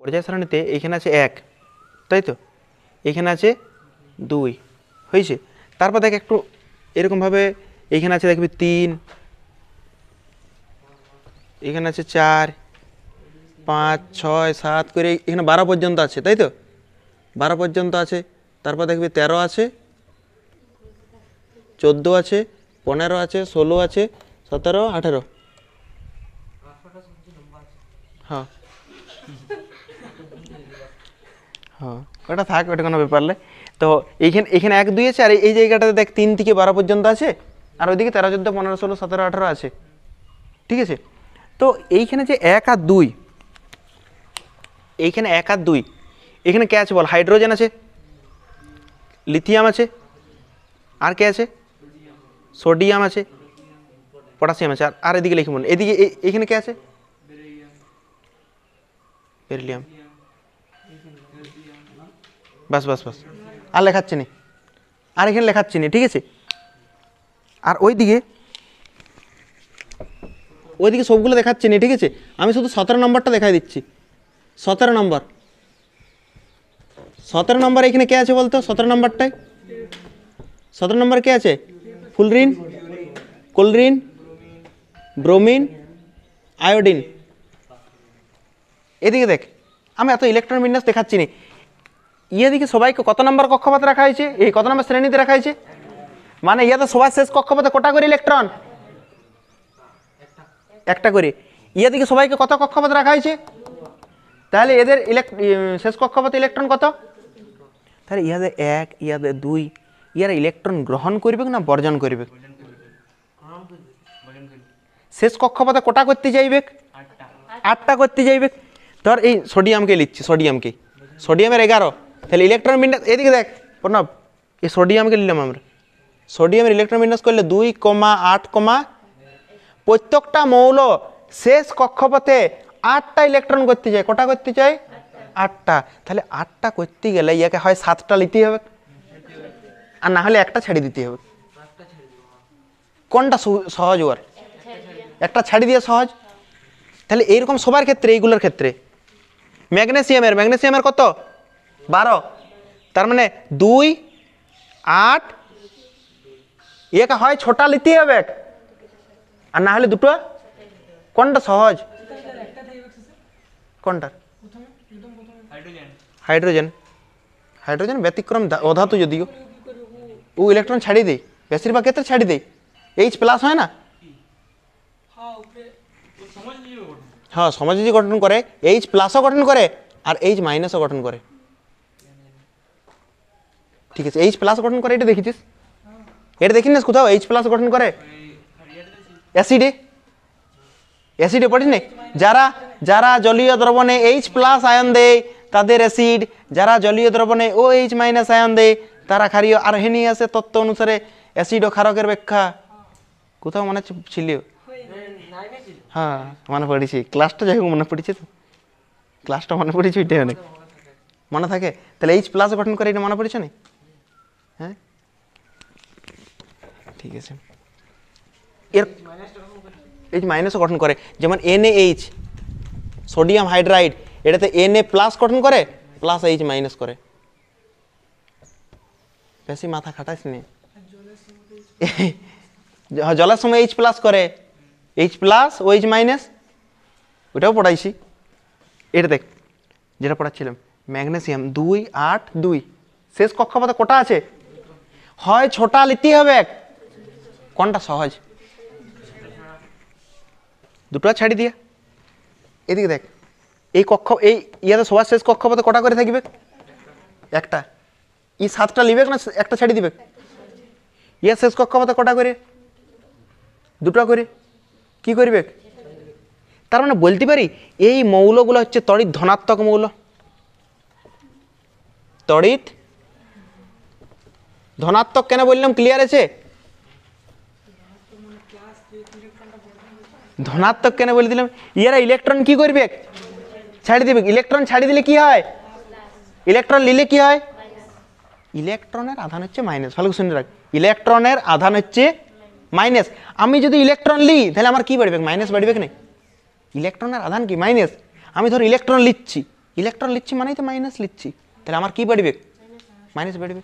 পর্যায় সারণীতে এইখানে আছে 1, তাই তো, এইখানে আছে 2 হয়েছে। তারপর দেখ একটু এরকমভাবে এইখানে আছে দেখবি 3, এখানে আছে 4, 5, 6, 7 করে এখানে 12 পর্যন্ত আছে, তাই তো, 12 পর্যন্ত আছে। তারপর দেখবি 13 আছে, 14 আছে, 15 আছে, 16 আছে, 17, 18। হ্যাঁ হ্যাঁ, ওটা থাক, ওটা কোনো ব্যাপার নেই। তো এইখানে 1, 2 আছে, আর এই জায়গাটাতে দেখ 3 থেকে 12 পর্যন্ত আছে, আর ওইদিকে 13, 14, 15, 16, 17, 18 আছে, ঠিক আছে। তো এইখানে যে 1 আর 2, এইখানে 1 আর 2, এখানে কে আছে বল? হাইড্রোজেন আছে, লিথিয়াম আছে, আর কে আছে? সোডিয়াম আছে, পটাশিয়াম আছে, আর এদিকে লিখি মনে, এদিকে এইখানে কে আছে? বেরিলিয়াম। বাস বাস বাস, আর লেখাচ্ছি নি, আর এখানে লেখাচ্ছি নি, ঠিক আছে। আর ওইদিকে সবগুলো দেখাচ্ছি নি, ঠিক আছে। আমি শুধু 17 নম্বরটা দেখাই দিচ্ছি। 17 নম্বর, 17 নম্বর এখানে কে আছে বলতো? 17 নম্বরটায় 17 নম্বর কে আছে? ফুলরিন, ক্লোরিন, ব্রোমিন, আয়োডিন। এদিকে দেখ, আমি এত ইলেকট্রন বিন্যাস দেখাচ্ছি নি, দিকে সবাইকে কত নম্বর কক্ষপথে রাখা হয়েছে? এই কত নম্বর শ্রেণীতে রাখা হয়েছে? মানে ইয়াতে সবার শেষ কক্ষপথে কটা করে ইলেকট্রন? একটা করে। দিকে সবাইকে কত কক্ষপথে রাখা হয়েছে? তাহলে এদের শেষ কক্ষপথে ইলেকট্রন কত? তাহলে ইয়াদের 1, ইয়াদের 2, ইয়ারা ইলেকট্রন গ্রহণ করবে না বর্জন করবে? শেষ কক্ষপথে কোটা করতে যাইবে? 8টা করতে যাইবে। ধর এই সোডিয়ামকে লিখছি, সোডিয়ামের 11, তাহলে ইলেকট্রন বিন্যাস এদিকে দেখ প্রণব, এই সোডিয়ামকে নিলাম আমরা, সোডিয়ামের ইলেকট্রন বিন্যাস করলে 2, 8, প্রত্যেকটা মৌল শেষ কক্ষপথে 8টা ইলেকট্রন করতে যায়। কটা করতে চাই? 8টা। তাহলে 8টা করতে গেলে ইয়াকে হয় 7টা নিতে হবে, আর না হলে একটা ছেড়ে দিতে হবে। কোনটা সহজ? ওর একটা ছাড়ি দিয়ে সহজ। তাহলে এইরকম সবার ক্ষেত্রে, এইগুলোর ক্ষেত্রে ম্যাগনেসিয়ামের কত? 12। তার মানে 2, 8, একে হয় 6টা নিতে হবে, আর না হলে 2টো। কোনটা সহজ? কোনটা? হাইড্রোজেন ব্যতিক্রম অধাতু, যদিও ও ইলেকট্রন ছাড়িয়ে দেয়, বেশিরভাগ ক্ষেত্রে ছাড়িয়ে দেয়। H+ হয় না? হ্যাঁ, সমযোজী গঠন করে, H+ও গঠন করে, আর H- গঠন করে, ঠিক আছে। H+ গঠন করে, এটা দেখেছিস? এটা দেখিস না কোথাও H+ গঠন করে? অ্যাসিডে পড়িস না? যারা জলীয় দ্রবণে H+ আয়ন দেয় তাদের অ্যাসিড, যারা জলীয় দ্রবণে OH- আয়ন দেয় তারা ক্ষারীয়। আর হেনি আছে তত্ত্ব অনুসারে অ্যাসিড ও ক্ষারকের ব্যাখ্যা, কোথাও মনে ছিল? হ্যাঁ, মনে পড়েছি, ক্লাসটা যাই হোক মনে পড়েছে, তো ক্লাসটা মনে পড়েছে, ওইটাই অনেক মনে থাকে। তাহলে H+ গঠন করে, এটা মনে পড়েছে না? হ্যাঁ, ঠিক আছে। এর H- গঠন করে, যেমন NaH, সোডিয়াম হাইড্রাইড, এটাতে Na+ গঠন করে, প্লাস H- করে। বেশি মাথা খাটাইস নি। জলের সময় H+ করে, H+ OH-, ওটাও পড়াইছি। এটা দেখ যেটা পড়াচ্ছিলাম, ম্যাগনেসিয়াম 2, 8, 2, শেষ কক্ষপথে কোটা আছে? হয় 6টা নিতে হবে। কোনটা সহজ? 2টো ছাড়ি দিয়া। এদিকে দেখ, এই ইয়াতে সবার শেষ কক্ষপথে কোটা করে থাকবে? একটা। 7টা নিবে না একটা ছাড়ি দিবে? ইয়ার শেষ কক্ষপথে কোটা করে? 2টো করে। কি করবে? তার মানে বলতে পারি এই মৌলগুলো হচ্ছে তড়িৎ ধনাত্মক মৌল। তড়িৎ ধনাত্মক কেন বললাম? ক্লিয়ার আছে? ধনাত্মক কেন বলে দিলাম? ইয়ারা ইলেকট্রন কি করবে? ছাড়ি দিবে। ইলেকট্রন ছাড়ি দিলে কি হয়? ইলেকট্রন নিলে কি হয়? ইলেকট্রনের আধান হচ্ছে মাইনাস। ভালো শুনে রাখ, ইলেকট্রনের আধান হচ্ছে মাইনাস। আমি যদি ইলেকট্রন নিই তাহলে আমার কি বাড়বে? মাইনাস বাড়বে কি না? ইলেকট্রনের আধান কি? মাইনাস। আমি ধর ইলেকট্রন নিচ্ছি, ইলেকট্রন লিচ্ছি মানেই তো মাইনাস লিচ্ছি, তাহলে আমার কি বাড়বে? মাইনাস বাড়বে।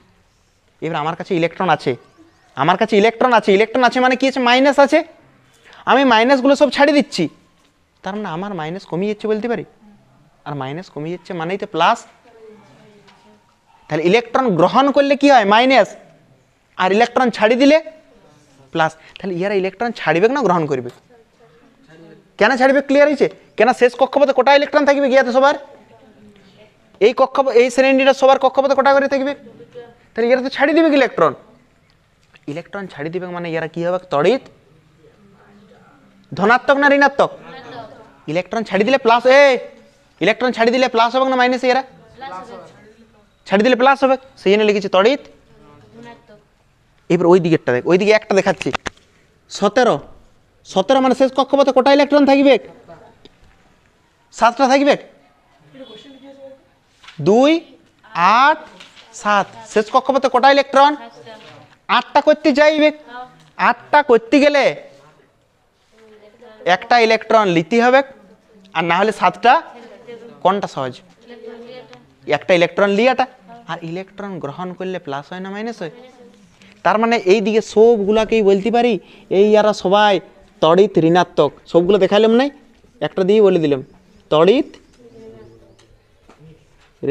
এবার আমার কাছে ইলেকট্রন আছে, আমার কাছে ইলেকট্রন আছে, ইলেকট্রন আছে মানে কি আছে? মাইনাস আছে। আমি মাইনাসগুলো সব ছাড়িয়ে দিচ্ছি, তার মানে আমার মাইনাস কমিয়ে যাচ্ছে বলতে পারি। আর মাইনাস কমিয়ে যাচ্ছে মানেই তো প্লাস। তাহলে ইলেকট্রন গ্রহণ করলে কি হয়? মাইনাস। আর ইলেকট্রন ছাড়িয়ে দিলে প্লাস। তাহলে ইয়ারা ইলেকট্রন ছাড়বে না গ্রহণ করবে? কেন ছাড়বে? ক্লিয়ার হয়েছে? কেন শেষ কক্ষপথে কটা ইলেকট্রন থাকবে গিয়াতে সবার? এই কক্ষপথ, এই শ্রেণীটা সবার কক্ষপথে কটা করে থাকবে? তাহলে এরা তো ছাড়িয়ে দিবে ইলেকট্রন। ইলেকট্রন ছাড়িয়ে দিবে মানে এরা কি হবে? তড়িৎ ধনাত্মক না ঋণাত্মক? ইলেকট্রন ছাড়িয়ে দিলে প্লাস। ইলেকট্রন ছাড়িয়ে দিলে প্লাস হবে না মাইনাস? এরা ছাড়িয়ে দিলে প্লাস হবে, সেই জন্য লিখেছি তড়িৎ। এবার ওই দিকেরটা দেখ, ওই দিকে একটা দেখাচ্ছি 17। 17 মানে শেষ কক্ষপথে কটা ইলেকট্রন থাকবে? 7টা থাকবে। 2, 8, 7। শেষ কক্ষপথে কটা ইলেকট্রন? 8টা করতে চাইবে। 8টা করতে গেলে একটা ইলেকট্রন লিতে হবে, আর না হলে 7টা। কোনটা সহজ? একটা ইলেকট্রন লিয়াটা। আর ইলেকট্রন গ্রহণ করলে প্লাস হয় না মাইনাস হয়? তার মানে এই দিকে সবগুলাকেই বলতে পারি এই যারা সবাই তড়িৎ ঋণাত্মক। সবগুলো দেখাইলাম নাই, একটা দিয়ে বলে দিলাম তড়িৎ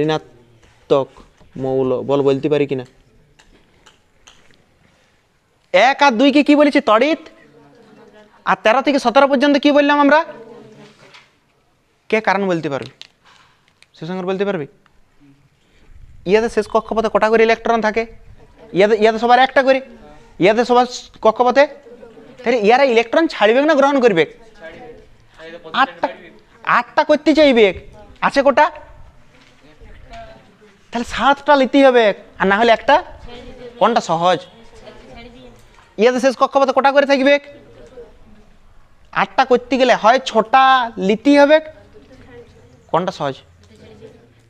ঋণাত্মক মৌল। বলতে পারি কিনা? 1 আর 2 কে কি বলেছি? তড়িৎ। আর 13 থেকে 17 পর্যন্ত কি বললাম আমরা? কে কারণ বলতে পারবে? সুসঙ্গর বলতে পারবি? ইয়াদের শেষ কক্ষপথে কটা করে ইলেকট্রন থাকে? ইয়াদের সবার একটা করে। ইয়াদের সবার কক্ষপথে। তাহলে ইয়ারা ইলেকট্রন ছাড়বে না গ্রহণ করবে? 8টা করতে চাইবে, আছে কটা? তাহলে 7টা লিতেই হবে, আর না হলে একটা। কোনটা সহজ? ইয়াদের শেষ কক্ষপথে কটা করে থাকবে? 8টা করতে গেলে হয় 6টা লিতেই হবে। কোনটা সহজ?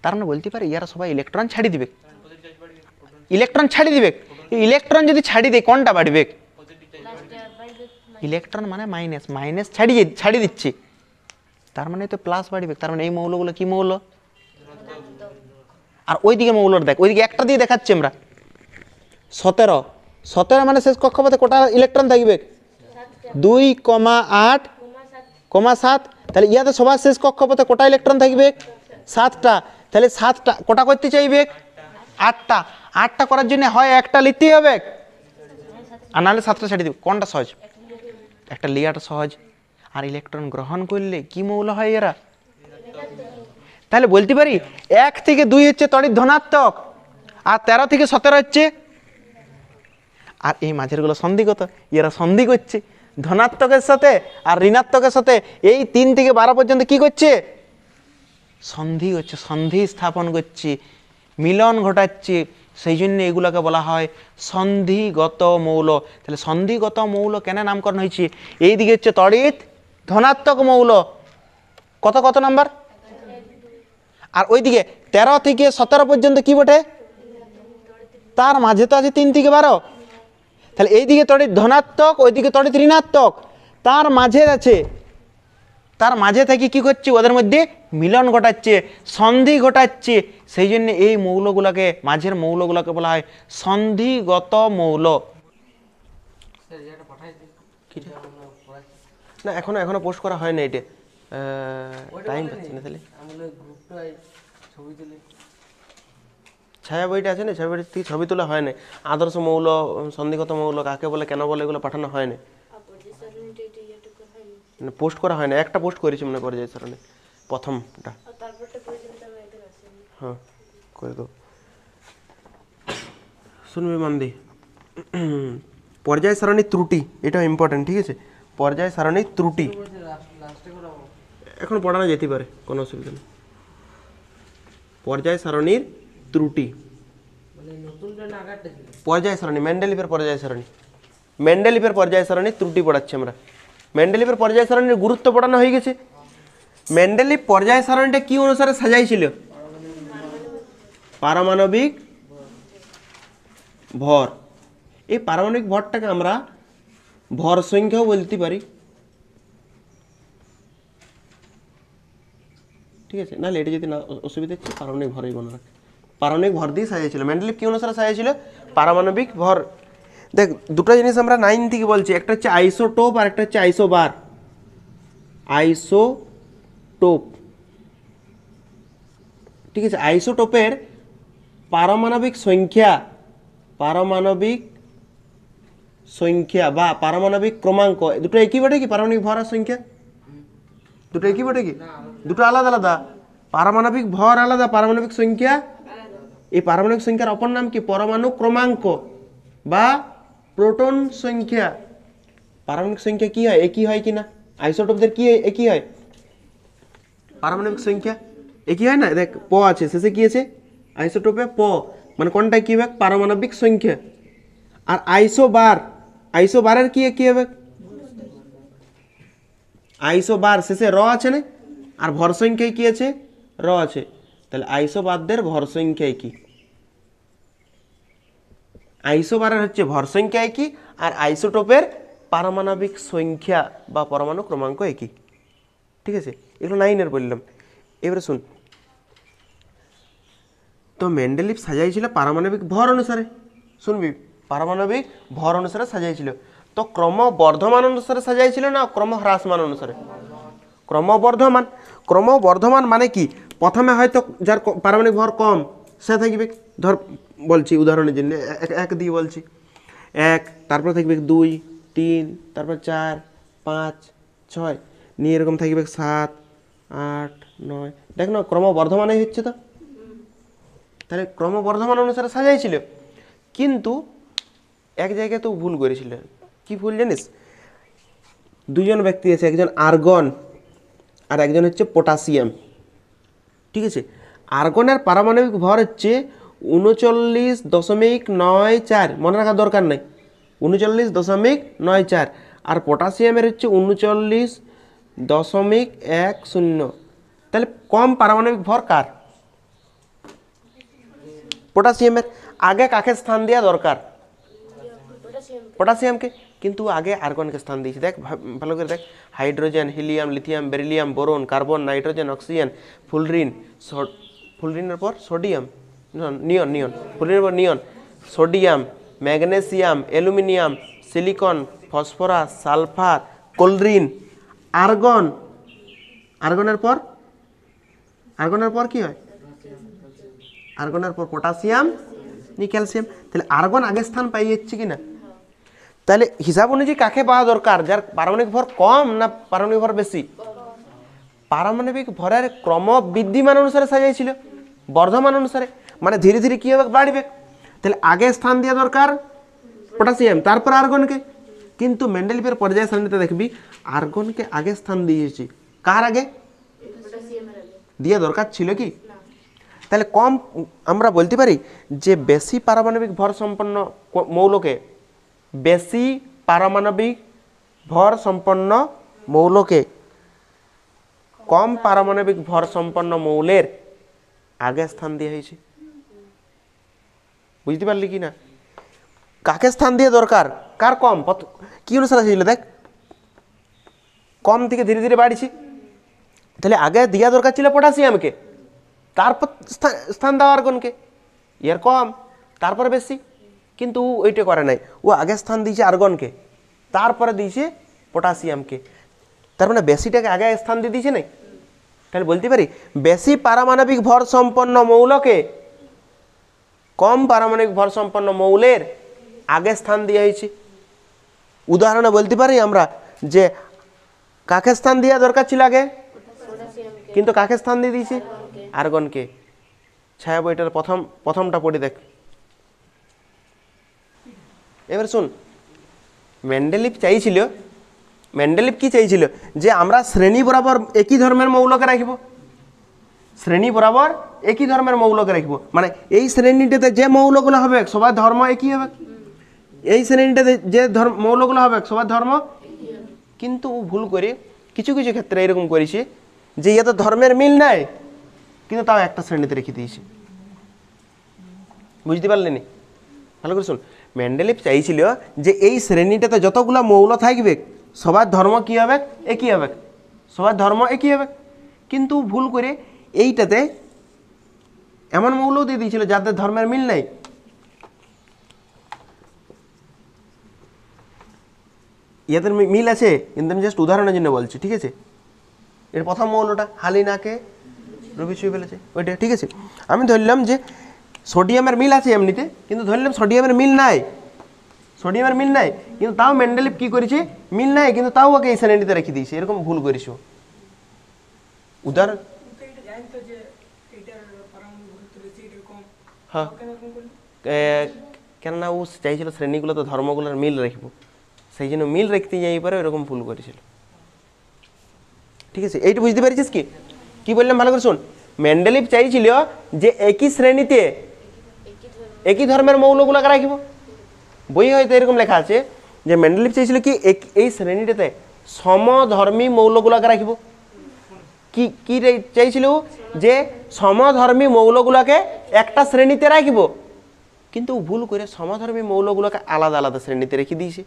তার মানে বলতে পারে ইয়ারা সবাই ইলেকট্রন ছাড়ি দিবে। ইলেকট্রন ছাড়ি দিবে। ইলেকট্রন যদি ছাড়ি দেয় কোনটা বাড়বে? ইলেকট্রন মানে মাইনাস, মাইনাস ছাড়িয়ে দিচ্ছি, তার মানে তো প্লাস বাড়বে। তার মানে এই মৌলগুলো কি মৌল? আর ওইদিকে মৌলটা দেখ, ওইদিকে একটা দিয়ে দেখাচ্ছি আমরা 17। 17 মানে শেষ কক্ষপথে কটা ইলেকট্রন থাকবে? 2, 8, 7। তাহলে ইয়াতে সবার শেষ কক্ষপথে কটা ইলেকট্রন থাকবে? 7টা। তাহলে 7টা কটা করতে চাইবে? 8টা। 8টা করার জন্য হয় একটা লিতেই হবে, আর নাহলে 7টা ছাড়িয়ে দিবে। কোনটা সহজ? একটা লিয়াটা সহজ। আর ইলেকট্রন গ্রহণ করলে কি মৌল হয় এরা? তাহলে বলতে পারি 1 থেকে 2 হচ্ছে তড়িৎ ধনাত্মক, আর 13 থেকে 17 হচ্ছে। আর এই মাঝের গুলো সন্ধিগত, এরা সন্ধি করছে ধনাত্মকের সাথে আর ঋণাত্মকের সাথে। এই 3 থেকে 12 পর্যন্ত কি করছে? সন্ধি হচ্ছে, সন্ধি স্থাপন করছে, মিলন ঘটাচ্ছে। সেই জন্য এগুলোকে বলা হয় সন্ধিগত মৌল। তাহলে সন্ধিগত মৌল কেন নামকরণ হয়েছে? এই দিকে হচ্ছে তড়িৎ ধনাত্মক মৌল, কত কত নাম্বার? আর ওইদিকে 13 থেকে 17 পর্যন্ত কি বটে? তার মাঝে তো আছে 3 থেকে 12। তাহলে এইদিকে তড়িৎ ধনাত্মক, ওইদিকে তড়িৎ ঋণাত্মক, তার মাঝে আছে। তার মাঝে থেকে কি করছে? ওদের মধ্যে মিলন ঘটাচ্ছে, সন্ধি ঘটাচ্ছে। সেই জন্য এই মৌলগুলোকে, মাঝের মৌলগুলোকে বলা হয় সন্ধিগত মৌল। না এখনো পোস্ট করা হয় না, এটা টাইম পাচ্ছি না। তাহলে ছায়া বইটা আছে না, ছায়া বইটা থেকে ছবি তোলা হয় না। আদর্শ মৌল, সন্ধিগত মৌল কাকে বলে, কেন বলে, এগুলো পাঠানো হয় না, পোস্ট করা হয় না। একটা পোস্ট করেছি মনে করে যায় স্যার, প্রথমটা। হ্যাঁ করে দেবো, শুনবে মান দি। পর্যায় সারণীর ত্রুটি, এটা ইম্পর্টেন্ট, ঠিক আছে? পর্যায় সারণীর ত্রুটি এখন পড়ানো যেতে পারে, কোনো অসুবিধা নেই। পর্যায় সারণীর ত্রুটি, পর্যায় সারণী, মেন্ডেলিভের পর্যায় সারণী, মেন্ডেলিভের পর্যায় সারণীর ত্রুটি পড়াচ্ছি আমরা। মেন্ডেলিভের পর্যায় সারণীর গুরুত্ব পড়ানো হয়ে গেছে। মেন্ডেলিভ পর্যায় সারণীটা কি অনুসারে সাজাইছিল? পারমাণবিক ভর। এই পারমাণবিক ভরটাকে আমরা ভর সংখ্যাও বলতে পারি, ঠিক আছে, নাহলে এটা যদি না অসুবিধা হচ্ছে পারমাণবিক ভরই মনে রাখ। পারমাণবিক ভর দিয়ে সাজিয়েছিল। মেন্ডেলিভ কি অনুসারে সাজিয়েছিল? পারমাণবিক ভর। দেখ দুটো জিনিস আমরা 9 থেকে বলছি, একটা হচ্ছে আইসোটোপ আর একটা হচ্ছে আইসোবার। আইসোটোপ, ঠিক আছে, আইসোটোপের পারমাণবিক সংখ্যা, পারমাণবিক সংখ্যা বা পারমাণবিক ক্রমাঙ্ক দুটো একই বটে কি? পারমাণবিক ভর আর সংখ্যা দুটো একই বটে কি? দুটো আলাদা আলাদা। পারমাণবিক ভর আলাদা, পারমাণবিক সংখ্যা। এই পারমাণবিক সংখ্যার অপর নাম কি? পরমাণু ক্রমাঙ্ক বা প্রোটন সংখ্যা। পারমাণবিক সংখ্যা কি হয়? একই হয় কি না? আইসোটোপদের কি একই হয়? পারমাণবিক সংখ্যা একই হয় না? দেখ প আছে, শেষে কি আছে? আইসোটোপে প, মানে কোনটা কি হবে? পারমাণবিক সংখ্যা। আর আইসোবার, আইসোবারের কি একই হবে? আইসোবার শেষে র আছে না, আর ভর সংখ্যায় কি আছে? র আছে। তাহলে আইসোবারদের ভর সংখ্যা কি? আইসোবারের হচ্ছে ভর সংখ্যা একই, আর আইসোটোপের পারমাণবিক সংখ্যা বা পরমাণু ক্রমাঙ্ক একই। ঠিক আছে, এগুলো 9-এর বললাম। এবারে শুন, তো মেন্ডেলিভ সাজাইছিল পারমাণবিক ভর অনুসারে। শুনবি, পারমাণবিক ভর অনুসারে সাজাইছিল। তো ক্রমবর্ধমান অনুসারে সাজাইছিল না ক্রমহ্রাসমান অনুসারে? ক্রমবর্ধমান। ক্রমবর্ধমান মানে কি? প্রথমে হয়তো যার পারমাণবিক ভর কম সে থাকবে, ধর বলছি উদাহরণের জন্য 1 দিয়ে বলছি, 1, তারপর থাকবে 2, 3, তারপর 4, 5, 6, নিয়ে এরকম থাকবে 7, 8, 9। দেখ না ক্রমবর্ধমানই হচ্ছে। তো তাহলে ক্রমবর্ধমান অনুসারে সাজাইছিল, কিন্তু এক জায়গায় তো ভুল করেছিল। কি ভুল জানিস? দুজন ব্যক্তি আছে, একজন আর্গন আর একজন হচ্ছে পটাশিয়াম। ঠিক আছে, আর্গনের পারমাণবিক ভর হচ্ছে 39.94, মনে রাখার দরকার নাই, 39.94। আর পটাশিয়ামের হচ্ছে 39.10। তাহলে কম পারমাণবিক ভর কার? পটাশিয়ামের। আগে কাকে স্থান দেওয়া দরকার? পটাশিয়ামকে, কিন্তু আগে আর্গনকে স্থান দিয়েছি। দেখ ভালো করে দেখ, hydrogen, helium, lithium, beryllium, boron, carbon, nitrogen, oxygen, fluorine, ফুলরিনের পর সোডিয়াম, নিয়ন, নিয়ন, ফুলরিনের পর neon, sodium, magnesium, aluminium, silicon, phosphorus, sulphur, chlorine, argon. আর্গনের পর, আর্গনের পর কি হয়? আর্গনের পর পটাশিয়াম, নি ক্যালসিয়াম। তাহলে আর্গন আগে স্থান পাই যাচ্ছে কিনা? তাহলে হিসাব অনুযায়ী কাকে পাওয়া দরকার? যার পারমাণবিক ভর কম না পারমাণবিক ভর বেশি? পারমাণবিক ভরের ক্রম বৃদ্ধিমান অনুসারে সাজাইছিল, বর্ধমান অনুসারে, মানে ধীরে ধীরে কি হবে? বাড়বে। তাহলে আগে স্থান দেওয়া দরকার পটাশিয়াম, তারপর আর্গনকে। কিন্তু মেন্ডেলিভের পর্যায় সারণীতে দেখবি আর্গনকে আগে স্থান দিয়েছি। কার আগে? দেওয়া দরকার ছিল কি? তাহলে কম, আমরা বলতে পারি যে বেশি পারমাণবিক ভর সম্পন্ন মৌলকে, বেশি পারমাণবিক ভর সম্পন্ন মৌলকে কম পারমাণবিক ভর সম্পন্ন মৌলের আগে স্থান দেওয়া হয়েছে। বুঝতে পারলি কি না? কাকে স্থান দিয়ে দরকার? কার কম? কি অনুসারে ছিল? দেখ কম থেকে ধীরে ধীরে বাড়ছি। তাহলে আগে দেওয়া দরকার ছিল পটাশিয়ামকে, তারপর স্থান দেওয়া আর্গনকে। এর কম, তারপরে বেশি, কিন্তু ওইটা করে নাই। ও আগে স্থান দিয়েছে আর্গনকে, তারপরে দিয়েছে পটাশিয়ামকে। তার মানে বেশিটাকে আগে স্থান দিয়ে দিয়েছে নাই। তাহলে বলতে পারি বেশি পারমাণবিক ভর সম্পন্ন মৌলকে কম পারমাণবিক ভর সম্পন্ন মৌলের আগে স্থান দেওয়া হয়েছে। উদাহরণে বলতে পারি আমরা যে কাকে স্থান দেওয়া দরকার ছিল আগে, কিন্তু কাকে স্থান দিয়ে দিয়েছে? আর্গনকে। ছায়া বইটার প্রথমটা পড়ে দেখ। এবার শুন, মেন্ডেলিভ কি চাইছিল? যে আমরা শ্রেণী বরাবর একই ধর্মের মৌলকে রাখব, শ্রেণী বরাবর একই ধর্মের মৌলকে রাখব, মানে এই শ্রেণীটাতে যে মৌলগুলো হবে সবার ধর্ম একই হবে, এই শ্রেণীটাতে যে মৌলগুলো হবে সবার ধর্ম। কিন্তু ভুল করে কিছু কিছু ক্ষেত্রে এরকম করেছে যে ইয়ে তো ধর্মের মিল নাই, কিন্তু তাও একটা শ্রেণীতে রেখে দিয়েছে। বুঝতে পারলেনি? ভালো করে শুন, মেন্ডেলিভ চাইছিল যে এই শ্রেণীটাতে যতগুলো মৌল থাকবে সবার ধর্ম কি হবে? একই হবে, সবার ধর্ম একই হবে। কিন্তু ভুল করে এইটাতে এমন মৌল দিয়ে দিয়েছিল যাদের ধর্মের মিল নাই। ইয়াদের মিল আছে, কিন্তু আমি জাস্ট উদাহরণের জন্য বলছি, ঠিক আছে। এর প্রথম মৌলটা হালিনাকে রবি ছুঁয়ে ফেলেছে ওইটা, ঠিক আছে। আমি ধরলাম যে সোডিয়ামের মিল আছে এমনিতে, কিন্তু ধরলাম সোডিয়ামের মিল নাই, সোডিয়ামের মিল নাই, কিন্তু তাও মেন্ডেলিভ কি করেছে, মিল নাই কিন্তু তাও ওকে এই শ্রেণীতে রেখে দিয়েছে। এরকম ভুল করেছ। উদাহরণ হ্যাঁ, কেননা ও চাইছিল শ্রেণীগুলো তো ধর্মগুলোর মিল রাখবো, সেই জন্য মিল রাখতে যাই পারে এরকম ভুল করেছিল, ঠিক আছে। এইটা বুঝতে পারছিস কি কি বললাম ভালো করে শোন। মেন্ডেলিভ চাইছিল যে একই শ্রেণীতে একই ধর্মের মৌলগুলোকে রাখব। বই হয়তো এরকম লেখা আছে যে মেন্ডেলিভ চাইছিল কি এই শ্রেণীটাতে সমধর্মী মৌলগুলোকে রাখব। কি কি চাইছিল যে সমধর্মী মৌলগুলোকে একটা শ্রেণীতে রাখব, কিন্তু ভুল করে সমধর্মী মৌলগুলোকে আলাদা আলাদা শ্রেণীতে রেখে দিয়েছে।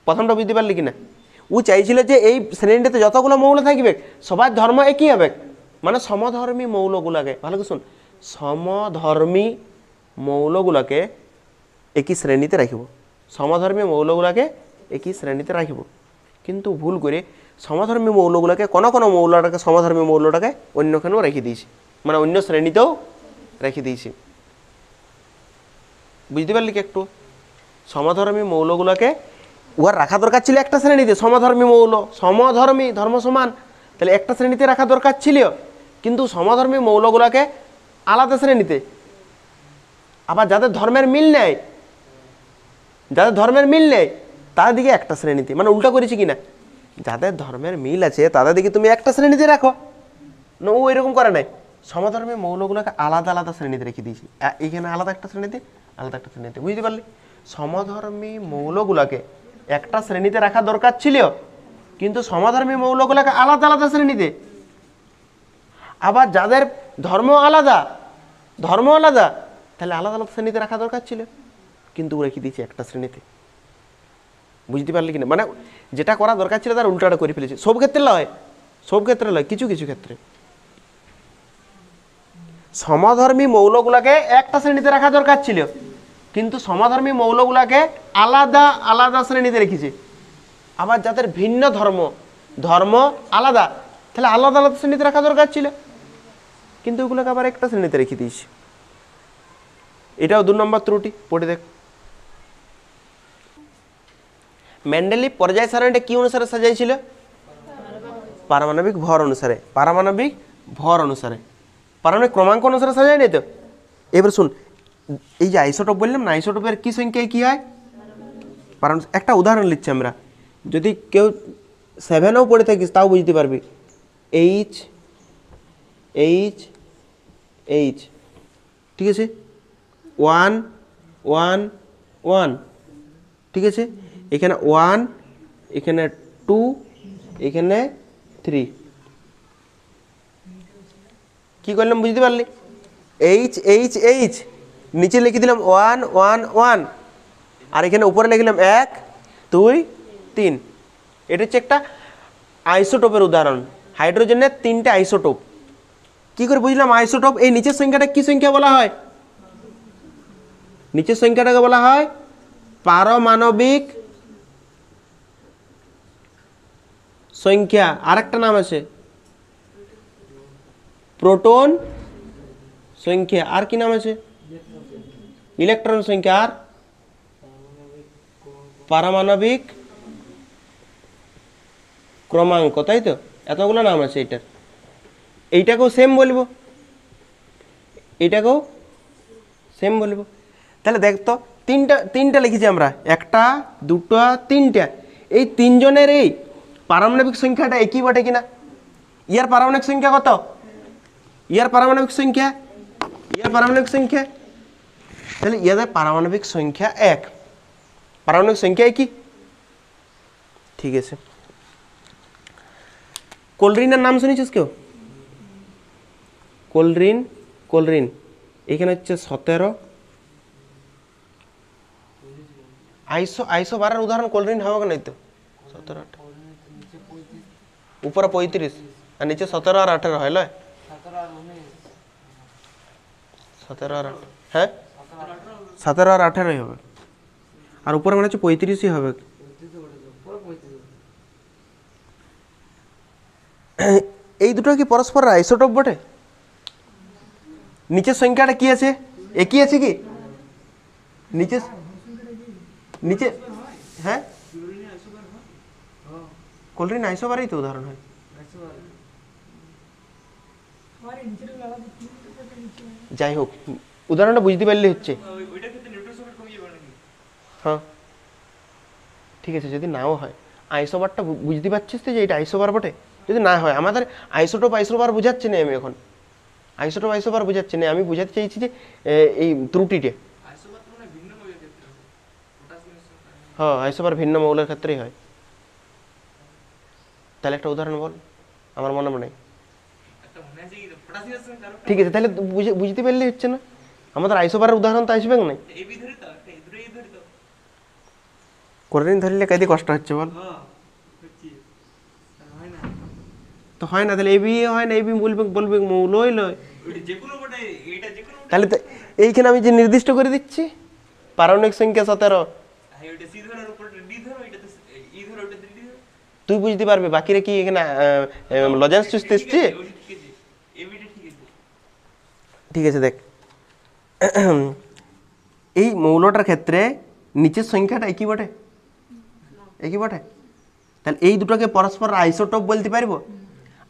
প্রথমটা বুঝতে পারলি কিনা? ও চাইছিল যে এই শ্রেণীটাতে যতগুলো মৌল থাকবে সবার ধর্ম একই হবে, মানে সমধর্মী মৌলগুলোকে, ভালো করে শুন, সমধর্মী মৌলগুলোকে একই শ্রেণীতে রাখব, সমধর্মী মৌলগুলোকে একই শ্রেণীতে রাখব, কিন্তু ভুল করে সমধর্মী মৌলগুলোকে কোনো কোনো মৌলটাকে সমধর্মী মৌলটাকে অন্যখানেও রেখে দিয়েছি, মানে অন্য শ্রেণীতেও রেখে দিয়েছি। বুঝতে পারলি কি একটু? সমধর্মী মৌলগুলোকে উহার রাখা দরকার ছিল একটা শ্রেণীতে, সমধর্মী মৌল, সমধর্মী ধর্ম সমান, তাহলে একটা শ্রেণীতে রাখা দরকার ছিল, কিন্তু সমধর্মী মৌলগুলোকে আলাদা শ্রেণীতে। আবার যাদের ধর্মের মিল নেই, যাদের ধর্মের মিল নেই তাদের দিকে একটা শ্রেণীতে, মানে উল্টা করেছি কিনা, যাদের ধর্মের মিল আছে তাদের দিকে তুমি একটা শ্রেণীতে রাখো না, ও এরকম করে নাই, সমধর্মী মৌলগুলোকে আলাদা আলাদা শ্রেণীতে রেখে দিয়েছি, এইখানে আলাদা একটা শ্রেণীতে, আলাদা একটা শ্রেণীতে। বুঝতে পারলি? সমধর্মী মৌলগুলোকে একটা শ্রেণীতে রাখা দরকার ছিল, কিন্তু সমধর্মী মৌলগুলোকে আলাদা আলাদা শ্রেণীতে। আবার যাদের ধর্ম আলাদা তাহলে আলাদা আলাদা শ্রেণীতে রাখা দরকার ছিল, কিন্তু রেখে দিয়েছে একটা শ্রেণীতে। বুঝতে পারলি কিনা? মানে যেটা করা দরকার ছিল তার উল্টাটা করে ফেলেছে। সব ক্ষেত্রে নয়, সব ক্ষেত্রে নয়, কিছু কিছু ক্ষেত্রে। সমধর্মী মৌলগুলোকে একটা শ্রেণীতে রাখা দরকার ছিল, কিন্তু সমধর্মী মৌলগুলোকে আলাদা আলাদা শ্রেণীতে রেখেছে। আবার যাদের ভিন্ন ধর্ম আলাদা, তাহলে আলাদা আলাদা শ্রেণীতে রাখা দরকার ছিল, কিন্তু ওগুলোকে আবার একটা শ্রেণীতে রেখে দিয়েছে। এটাও 2 নম্বর ত্রুটি, পড়ে দেখ। মেন্ডেলিভ পর্যায় সারণীটা কি অনুসারে সাজাইছিল? পারমাণবিক ভর অনুসারে, পারমাণবিক ভর অনুসারে, পারমাণবিক ক্রমাঙ্ক অনুসারে সাজায় নাই তো। এবার শুন, এই যে আইসোটোপ বললাম না, আইসোটোপের কি সংখ্যায় কি হয়? একটা উদাহরণ নিচ্ছি আমরা, যদি কেউ 7এও পড়ে থাকিস তাও বুঝতে পারবি। এইচ এইচ এইচ, ঠিক আছে, 1 1 1, ঠিক আছে, এখানে 1, এখানে 2, এখানে 3। কি করলাম বুঝতে পারলি? এইচ এইচ এইচ, নিচে লিখে দিলাম 1 1 1, আর এখানে উপরে লিখলাম 1 2 3। এটা হচ্ছে একটা আইসোটোপের উদাহরণ। হাইড্রোজেনের 3টে আইসোটোপ। কি করে বুঝলাম আইসোটোপ? এই নিচের সংখ্যাটা কি সংখ্যা বলা হয়? নিচের সংখ্যাটাকে বলা হয় পারমাণবিক সংখ্যা। আরেকটা নাম আছে প্রোটন সংখ্যা। আর কি নাম আছে? ইলেকট্রন সংখ্যা। আর পারমাণবিক ক্রমাঙ্ক, তাই তো? এতগুলো নাম আছে এটার। এইটাকেও সেম বলবো, এইটাকেও সেম বলবো। তাহলে দেখ তো, তিনটা লিখেছি আমরা, 1টা 2টা 3টা। এই 3 জনের এই পারমাণবিক সংখ্যাটা একই বটে কিনা? ইয়ার পারমাণবিক সংখ্যা কত? ইয়ার পারমাণবিক সংখ্যা, ইয়ার পারমাণবিক সংখ্যা, তাহলে ইয়াদের পারমাণবিক সংখ্যা 1, পারমাণবিক সংখ্যা একই। ঠিক আছে। কোলরিনের নাম শুনেছিস কেউ? কোলরিন এখানে হচ্ছে 17। আইসো বারের উদাহরণ কোলরিন হবে না? তো 17 উপরে 35, আর নিচে 17 আর 18 হয় লয় 17 আর 18 হ্যাঁ 17 আর 18 হবে আর উপরে মনে হচ্ছে 35ই হবে এই দুটো কি পরস্পর আইসোটোপ বটে নিচের সংখ্যাটা কি আছে একই আছে কি নিচে নিচে হ্যাঁ কোলরিন আইসোবারই তো উদাহরণ হয় যাই হোক উদাহরণটা বুঝতে পারলে হচ্ছে হ্যাঁ ঠিক আছে যদি নাও হয় আইসোবারটা বুঝতে পারছিস তো যে এটা আইসোবার বটে যদি না হয় আমাদের আইসোটোপ আইসোবার বোঝাচ্ছি না আমি এখন আইসোটোপ আইসোবার বোঝাচ্ছি না আমি বোঝাতে চাইছি যে এই ত্রুটিটা হ্যাঁ আইসোবার ভিন্ন মৌলের ক্ষেত্রেই হয় তাহলে একটা উদাহরণ বল আমার মনে নেই ঠিক আছে তাহলে বুঝতে পারলে হচ্ছে না আমাদের আইসোবারের উদাহরণ তো আসবে না কোলরিন ধরলে কাইতে কষ্ট হচ্ছে বল তো হয় না তাহলে এবি হয় না এবি বলবে মৌলই লয় তাহলে এইখানে আমি যে নির্দিষ্ট করে দিচ্ছি পারমাণবিক সংখ্যা 17 তুই বুঝতে পারবি বাকিরা কি এখানে লজেন্স চুষতে এসছে ঠিক আছে দেখ এই মৌলটার ক্ষেত্রে নিচের সংখ্যাটা একই বটে একই বটে তাহলে এই দুটোকে পরস্পর আইসোটোপ বলতে পারবো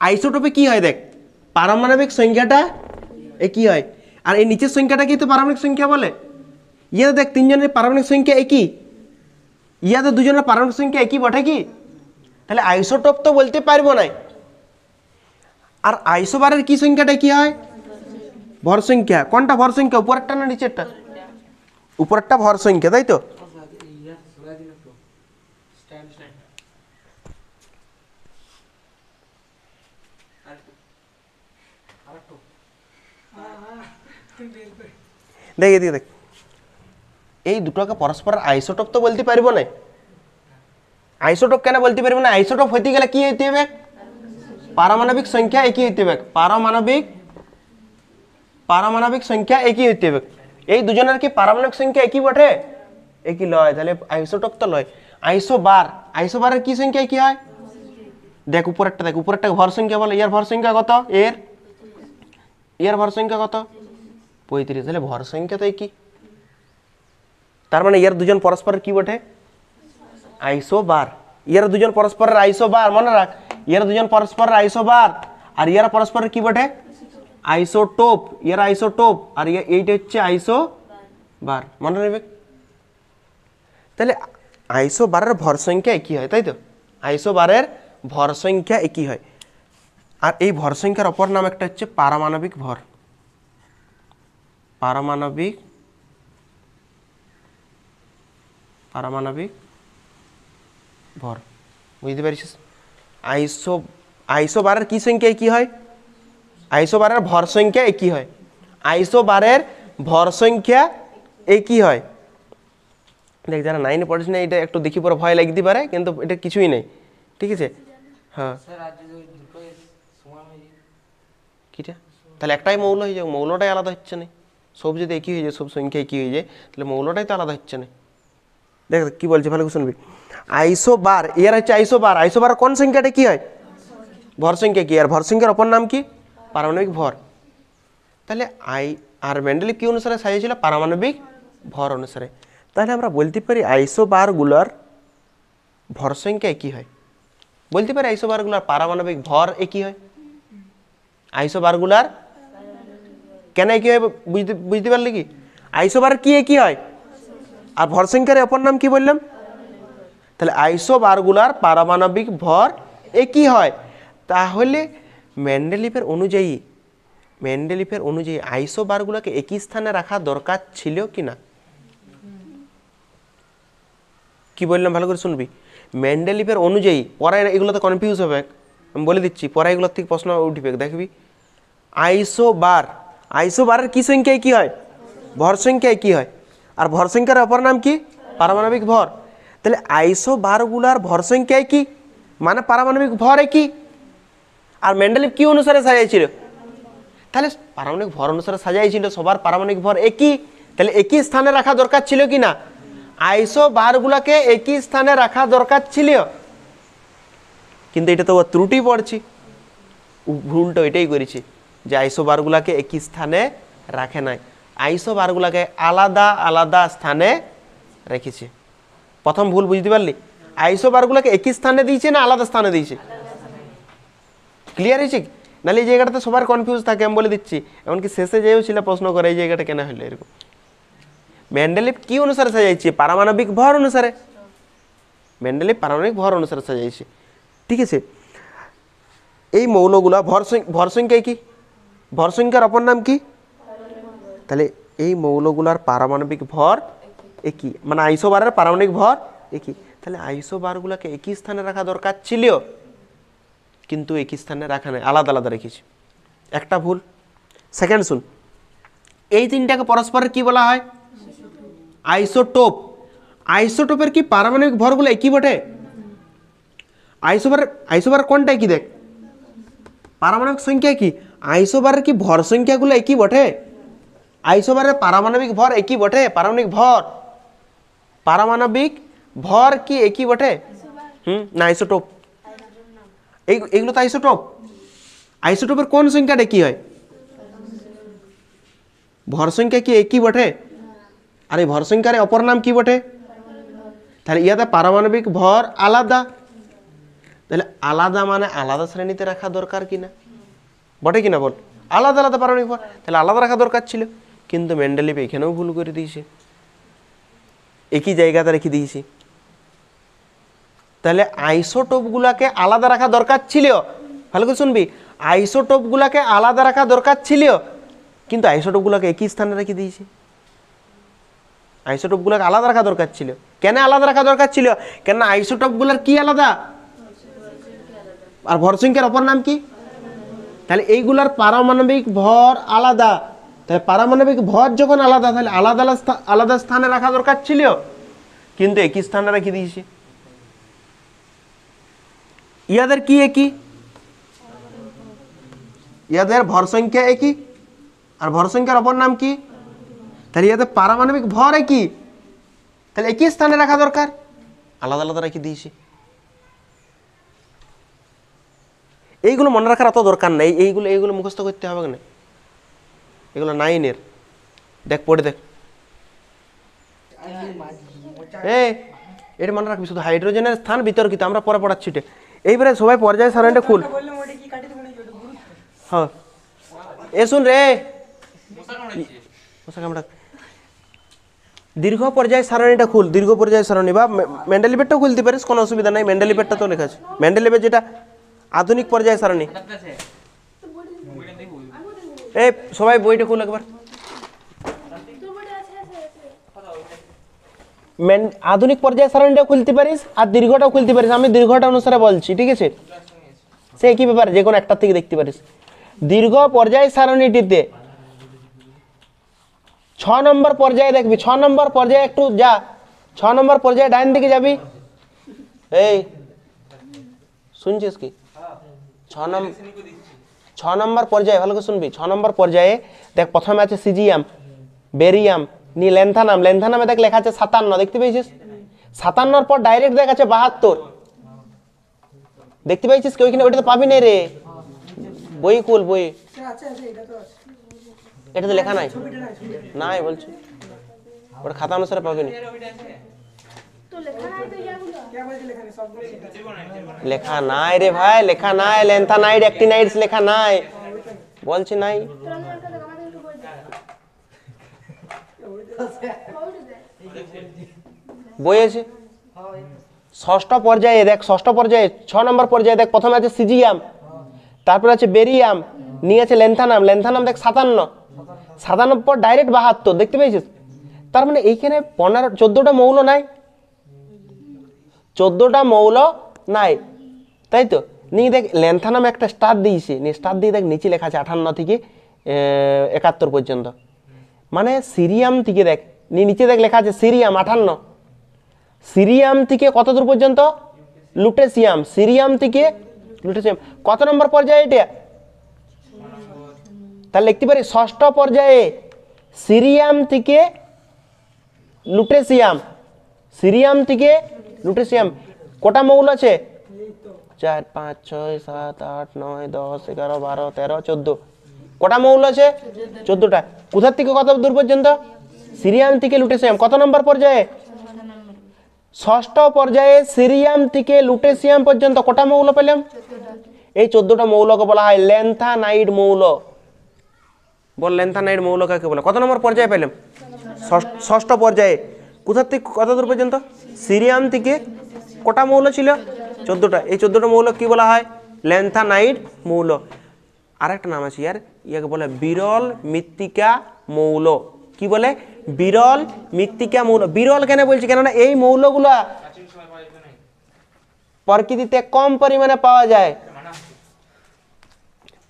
আইসোটোপে কি হয় দেখ পারমাণবিক সংখ্যাটা একই হয় আর এই নিচের সংখ্যাটাকে তো পারমাণবিক সংখ্যা বলে ইয়াতে দেখ তিনজনের পারমাণবিক সংখ্যা একই ইয়াতে দুজনের পারমাণবিক সংখ্যা একই বটে কি তাহলে আইসোটোপ তো বলতে পারবো না আর আইসোবারের কি সংখ্যাটা কি হয় ভর সংখ্যা কোনটা ভর সংখ্যা উপরেরটা না নিচেরটা উপরেরটা ভর সংখ্যা তাই তো দেখ এদিকে দেখ এই দুটোকে পরস্পর আইসোটোপ তো বলতে পারবো না আইসোটোপ কেন বলতে পারবো না আইসোটোপ হইতে গেলে কি হইতে হবে পারমাণবিক সংখ্যা একই হইতে হবে পারমাণবিক সংখ্যা একই হইতে হবে এই দুজনের কি পারমাণবিক সংখ্যা একই বটে একই লয় তাহলে আইসোটোপ তো লয় আইসোবারের কি সংখ্যা কি হয় দেখ উপরেরটা ভর সংখ্যা বলে এর ভর সংখ্যা কত এর ভর সংখ্যা কত 35 তাহলে ভর সংখ্যা তো একই তার মানে এর দুজন পরস্পরের কি বটে আইসোবার এর দুজন পরস্পরের আইসোবার মনে রাখ এর দুজন পরস্পরের আইসোবার আর এর পরস্পরের কি বটে আইসোটোপ এর আইসোটোপ আর এইটা হচ্ছে আইসোবার মনে রাখবে তাহলে আইসোবারের ভর সংখ্যা একই হয় তাই তো আইসোবারের ভর সংখ্যা একই হয় আর এই ভর সংখ্যার অপর নাম একটা হচ্ছে পারমাণবিক ভর পারমাণবিক ভর বুঝতে পারিস আইসোবারের কি সংখ্যা একই হয় আইসোবারের ভর সংখ্যা একই হয় আইসোবারের ভর সংখ্যা একই হয় দেখ যারা 9 পড়িস না এটা একটু দেখি পরে ভয় লাগতে পারে কিন্তু এটা কিছুই নেই ঠিক আছে হ্যাঁ কিটা তাহলে একটাই মৌল হয়ে যাবে মৌলটাই আলাদা হচ্ছে না সব যদি একই হয়ে যায় সব সংখ্যা একই হয়ে যায় তাহলে মৌলটাই তো আলাদা হচ্ছে না দেখ কি বলছে ভালো করে শুনবি আইসোবার এর হচ্ছে আইসোবার কোন সংখ্যাটা কি হয় ভর সংখ্যা কি আর ভর সংখ্যার অপর নাম কি পারমাণবিক ভর তাহলে আর মেন্ডেলিভ কি অনুসারে সাজিয়েছিল পারমাণবিক ভর অনুসারে তাহলে আমরা বলতে পারি আইসোবারগুলোর ভর সংখ্যা একই হয় বলতে পারি আইসোবারগুলোর পারমাণবিক ভর একই হয় আইসোবারগুলোর কেন একই হয় বুঝতে পারলে কি আইসোবার কি একই হয় আর ভর সংখ্যার অপর নাম কি বললাম তাহলে আইসোবারগুলার পারমাণবিক ভর একই হয় তাহলে মেন্ডেলিভের অনুযায়ী আইসোবারগুলোকে একই স্থানে রাখা দরকার ছিল কি না কি বললাম ভালো করে শুনবি মেন্ডেলিভের অনুযায়ী পরে এগুলোতে কনফিউজ হবে আমি বলে দিচ্ছি পরে এগুলোর থেকে প্রশ্ন উঠবে দেখবি আইসোবারের কি সংখ্যা একই হয় ভর সংখ্যা একই হয় আর ভর সংখ্যার অপর নাম কি পারমাণবিক ভর তাহলে আইসোবারগুলার ভর সংখ্যা একই মানে পারমাণবিক ভর একই আর মেন্ডেলিভ কি অনুসারে সাজাইছিল? তাহলে পারমাণবিক ভর অনুসারে সাজাইছিল, সবার পারমাণবিক ভর একই, তাহলে একই স্থানে রাখা দরকার ছিল কি না? আইসো বারগুলাকে একই স্থানে রাখা দরকার ছিল, কিন্তু এটা তো ত্রুটি পড়ছি, ভুলটা এটাই করেছি যে আইসো বারগুলাকে একই স্থানে রাখে নাই, আইসো বারগুলাকে আলাদা আলাদা স্থানে রেখেছে। প্রথম ভুল বুঝতে পারলি? আইসো বারগুলাকে একই স্থানে দিয়েছে না আলাদা স্থানে দিয়েছে? ক্লিয়ার হয়েছে? নাহলে এই জায়গাটাতে সবার কনফিউজ থাকে, আমি বলে দিচ্ছি, এমনকি শেষে যেও ছিল প্রশ্ন করে এই জায়গাটা কেন হলো এরকম। মেন্ডেলিভ কি অনুসারে সাজাইছে? পারমাণবিক ভর অনুসারে। মেন্ডেলিভ পারমাণবিক ভর অনুসারে সাজাইছে, ঠিক আছে। এই মৌলগুলা ভর সংখ্যা কি? ভর সংখ্যার অপর নাম কি? তাহলে এই মৌলগুলার পারমাণবিক ভর একই, মানে আইসোবারের পারমাণবিক ভর একই, তাহলে আইসোবারগুলোকে একই স্থানে রাখা দরকার ছিল, কিন্তু একই স্থানে রাখা নাই, আলাদা আলাদা রেখেছি। একটা ভুল। সেকেন্ড শুন, এই তিনটাকে পরস্পরের কি বলা হয়? আইসোটোপ। আইসোটোপের কি পারমাণবিক ভরগুলো একই বটে? আইসোবার কোনটা কি দেখ, পারমাণবিক সংখ্যা কি? আইসোবারের কি ভর সংখ্যাগুলো একই বটে? আইসোবারের পারমাণবিক ভর একই বটে? পারমাণবিক ভর কি একই বটে? না আইসোটোপ, এইগুলো তো আইসোটোপ। আইসোটোপের কোন সংখ্যাটা কি হয়? ভর সংখ্যা কি একই বটে? আর এই ভর সংখ্যার অপর নাম কি বটে? তাহলে ইয়াতে পারমাণবিক ভর আলাদা, তাহলে আলাদা মানে আলাদা শ্রেণীতে রাখা দরকার কিনা, বটে কিনা বল? আলাদা আলাদা পারমাণবিক ভর, তাহলে আলাদা রাখা দরকার ছিল, কিন্তু মেন্ডেলিভ এখানেও ভুল করে দিয়েছে, একই জায়গাতে রেখে দিয়েছি। তাহলে আইসোটোপগুলাকে আলাদা রাখা দরকার ছিল, ভালো করে শুনবি, আইসোটোপগুলাকে আলাদা রাখা দরকার ছিল, কিন্তু আইসোটোপগুলাকে একই স্থানে রেখে দিয়েছি। আইসোটোপগুলোকে আলাদা রাখা দরকার ছিল, কেন আলাদা রাখা দরকার ছিল? কেন আইসোটোপগুলোর কি আলাদা, আর ভর সংখ্যার অপর নাম কি? তাহলে এইগুলার পারমাণবিক ভর আলাদা, তাহলে পারমাণবিক ভর যখন আলাদা, তাহলে আলাদা আলাদা স্থানে রাখা দরকার ছিল, কিন্তু একই স্থানে রেখে দিয়েছি। ইয়াদের কি একই? ইয়াদের ভর সংখ্যা একই, আর ভর সংখ্যার অপর নাম কি? তাহলে ইয়াদের পারমাণবিক ভর একই, তাহলে একই স্থানে রাখা দরকার, আলাদা আলাদা রেখে দিয়েছি। এইগুলো মনে রাখার অত দরকার নেই, এইগুলো মুখস্থ করতে হবে না, এগুলো 9-এর। দেখ পড়ে দেখ, এটা মনে রাখবি, শুধু হাইড্রোজেনের স্থান বিতর্কিত, আমরা পরে পড়াচ্ছি। এইবারে সবাই পর্যায় সারণীটা খুল। হ্যাঁ এ শুন রে, দীর্ঘ পর্যায় সারণীটা খুল, দীর্ঘ পর্যায় সারণী, বা মেন্ডেলিভেরটাও খুলতে পারিস, কোনো অসুবিধা নাই, মেন্ডেলিভেরটা তো লেখা আছে, মেন্ডেলিভের যেটা আধুনিক পর্যায় সারণী। এই সবাই বইটা খুল একবার। আধুনিক পর্যায় সারণীটাও খুলতে পারিস আর দীর্ঘটাও খুলতে পারিস, আমি দীর্ঘটা অনুসারে বলছি, ঠিক আছে? সে একই ব্যাপার, যে কোনো একটা থেকে দেখতে পারিস। দীর্ঘ পর্যায় সারণীটিতে 6 নম্বর পর্যায়ে দেখবি, 6 নম্বর পর্যায়ে একটু যা, 6 নম্বর পর্যায়ে ডাইন দিকে যাবি। এই শুনছিস কি? 6 নম্বর পর্যায়ে ভালো করে শুনবি, 6 নম্বর পর্যায়ে দেখ, প্রথমে আছে সিজিয়াম, বেরিয়াম, নি ল্যান্থানাম, ল্যান্থানামে দেখ লেখা আছে 57, দেখতে পেয়েছিস? 57 পর ডাইরেক্ট দেখ আছে 72, দেখতে পেয়েছিস কি ওইখানে? ওইটা তো পাবি না রে, বই খুল, বই, এটা তো লেখা নাই, নাই বলছি, ওটা খাতা অনুসারে পাবি না, লেখা নাই রে ভাই, লেখা নাই, ল্যান্থানাইড অ্যাক্টিনাইডস লেখা নাই, বলছি নাই। বই আছে ষষ্ঠ পর্যায়ে দেখ, ষষ্ঠ পর্যায়ে 6 নম্বর পর্যায়ে দেখ, প্রথমে আছে সিজিয়াম, তারপরে আছে বেরিয়াম, নিয়ে আছে ল্যান্থানাম, ল্যান্থানাম দেখ 57 পর ডাইরেক্ট 72, দেখতে পেয়েছিস? তার মানে এইখানে 14টা মৌল নাই, 14টা মৌল নাই, তাই তো? নিয়ে দেখ ল্যান্থানাম একটা স্টার দিয়েছে, স্টার দিয়ে দেখ নিচে লেখা আছে 58 থেকে 71 পর্যন্ত, মানে সিরিয়াম থেকে দেখ, নিচে দেখ লেখা আছে সিরিয়াম 58, সিরিয়াম থেকে কত দূর পর্যন্ত? লুটেসিয়াম, সিরিয়াম থেকে লুটেসিয়াম। কত নম্বর পর্যায়ে এটা? তাহলে লিখতে পারি ষষ্ঠ পর্যায়ে সিরিয়াম থেকে লুটেসিয়াম। সিরিয়াম থেকে লুটেসিয়াম কটা মৌল আছে? 4 5 6 7 8 9 10 11 12 13 14। কটা মৌল আছে? 14টা। কোথা থেকে কত দূর পর্যন্ত? সিরিয়াম থেকে লুটেসিয়াম। কত নম্বর পর্যায়ে? ষষ্ঠ পর্যায়ে সিরিয়াম থেকে লুটেসিয়াম পর্যন্ত কটা মৌল পেলাম? এই 14টা মৌলকে বলা হয় ল্যান্থানাইড মৌল। বল ল্যান্থানাইড মৌল কাকে বলে? কত নম্বর পর্যায়ে পেলাম? ষষ্ঠ পর্যায়ে। কোথা থেকে কত দূর পর্যন্ত? সিরিয়াম থেকে কটা মৌল ছিল? 14টা। এই 14টা মৌল কি বলা হয়? ল্যান্থানাইড মৌল। আরেকটা নাম আছে ইয়াকে বলে বিরল মৃত্তিকা মৌল। কি বলে? বিরল মৃত্তিকা মৌল। বিরল কেন বলছি? কেননা এই মৌলগুলা প্রকৃতিতে কম পরিমাণে পাওয়া যায়।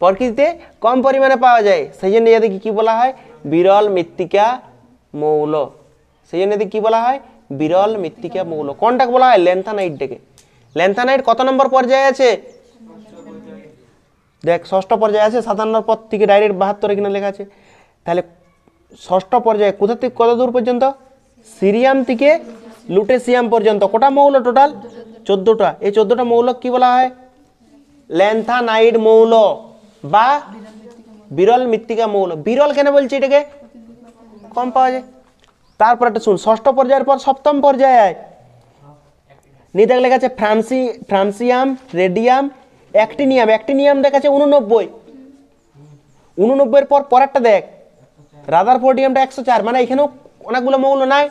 প্রকৃতিতে কম পরিমাণে পাওয়া যায়, সেই জন্য এদেরকে কি বলা হয়? বিরল মৃত্তিকা মৌল। সেই জন্য এদেরকে কি বলা হয়? বিরল মৃত্তিকা মৌল। কোনটাকে বলা হয়? ল্যান্থানাইডটাকে। ল্যান্থানাইড কত নম্বর পর্যায়ে আছে? দেখ ষষ্ঠ পর্যায়ে আছে। 57 পর থেকে ডাইরেক্ট 72 এখানে লেখা আছে। তাহলে ষষ্ঠ পর্যায়ে কোথা থেকে কত দূর পর্যন্ত? সিরিয়াম থেকে লুটেসিয়াম পর্যন্ত। কটা মৌল টোটাল? 14টা। এই 14টা মৌল কি বলা হয়? ল্যান্থানাইড মৌল বা বিরল মৃত্তিকা মৌল। বিরল কেন বলছি এটাকে? কম পাওয়া যায়। তারপর একটা শুন, ষষ্ঠ পর্যায়ের পর সপ্তম পর্যায়ে আয়। নিয়ে দেখ লেখা আছে ফ্রান্সিয়াম, রেডিয়াম, অ্যাক্টিনিয়াম। অ্যাক্টিনিয়াম দেখাচ্ছে 89। 89 এর পর পরেরটা দেখ রাদারফোর্ডিয়ামটা 104। মানে এখানেও অনেকগুলো মৌল নাই।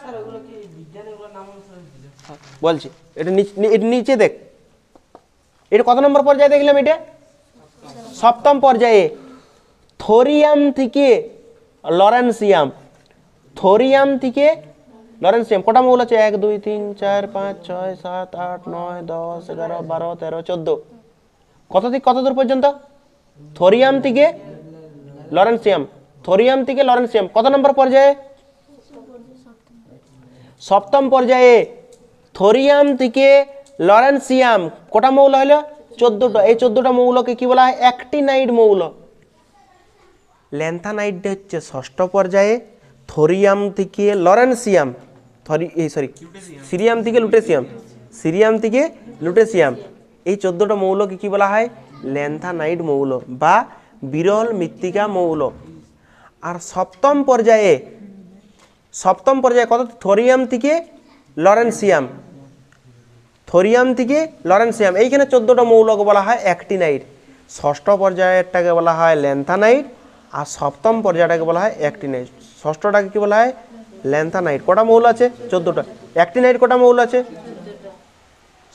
বলছি এটা নিচে দেখ। এটা কত নম্বর পর্যায়ে দেখলাম? এটা সপ্তম পর্যায়ে। থোরিয়াম থেকে লরেন্সিয়াম। থোরিয়াম থেকে লরেন্সিয়াম কটা মৌল আছে? 1 2 3 4 5 6 7 8 9 10 11 12 13 14। কত থেকে কত দূর পর্যন্ত? থোরিয়াম থেকে লরেন্সিয়াম। থোরিয়াম থেকে লরেন্সিয়াম কত নম্বর পর্যায়ে? সপ্তম পর্যায়ে। থোরিয়াম থেকে লরেন্সিয়াম কটা মৌল হলো? 14টা। এই 14টা মৌলকে কি বলা হয়? অ্যাক্টিনাইড মৌল। ল্যান্থানাইডটা হচ্ছে ষষ্ঠ পর্যায়ে। থোরিয়াম থেকে লরেন্সিয়াম, সিরিয়াম থেকে লুটেসিয়াম, সিরিয়াম থেকে লুটেসিয়াম, এই 14টা মৌলকে কি বলা হয়? ল্যান্থানাইড মৌল বা বিরল মৃত্তিকা মৌল। আর সপ্তম পর্যায়ে কত? থোরিয়াম থেকে লরেন্সিয়াম। থোরিয়াম থেকে লরেন্সিয়াম এইখানে 14টা মৌলকে বলা হয় অ্যাক্টিনাইড। ষষ্ঠ পর্যায়েরটাকে বলা হয় ল্যান্থানাইড আর সপ্তম পর্যায়টাকে বলা হয় অ্যাক্টিনাইড। ষষ্ঠটাকে কি বলা হয়? ল্যান্থানাইড। কটা মৌল আছে? 14টা। অ্যাক্টিনাইড কটা মৌল আছে?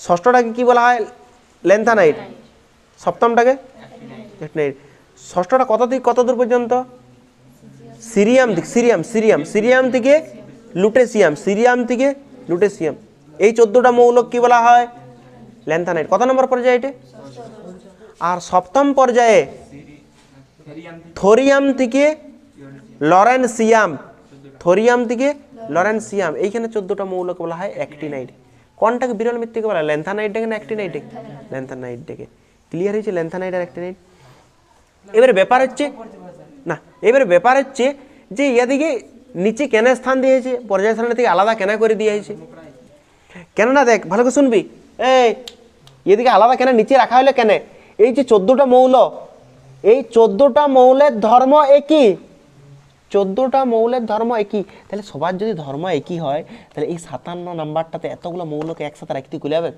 ষষ্ঠটাকে কি বলা হয়? ল্যান্থানাইড। সপ্তমটাকে অ্যাক্টিনাইড। ষষ্ঠটা কত থেকে কত দূর পর্যন্ত? সিরিয়াম থেকে লুটেসিয়াম। সিরিয়াম থেকে লুটেসিয়াম এই 14টা মৌল কি বলা হয়? ল্যান্থানাইড। কত নম্বর পর্যায়ে এটা? আর সপ্তম পর্যায়ে থোরিয়াম থেকে লরেন্সিয়াম। থোরিয়াম থেকে লরেন্সিয়াম এইখানে 14টা মৌলকে বলা হয় অ্যাক্টিনাইড। কোনটাকে বিরল মৃত্তিকা বলা হয়? ল্যান্থানাইডটাকে না অ্যাক্টিনাইডটাকে? ল্যান্থানাইডটাকে। ক্লিয়ার হয়েছে? ল্যান্থানাইড আর অ্যাক্টিনাইড। এবারে ব্যাপার হচ্ছে যে এদিকে নিচে কেন স্থান দিয়েছে? পর্যায় সারণী থেকে আলাদা কেন করে দিয়েছে? কেননা দেখ ভালো করে শুনবি, এদিকে আলাদা কেন নিচে রাখা হলো কেন? এই যে 14টা মৌল, এই 14টা মৌলের ধর্ম একই। 14টা মৌলের ধর্ম একই। তাহলে সবার যদি ধর্ম একই হয় তাহলে এই 57 নাম্বারটাতে এতগুলো মৌলকে একসাথে রাখতে খুলে যাবে?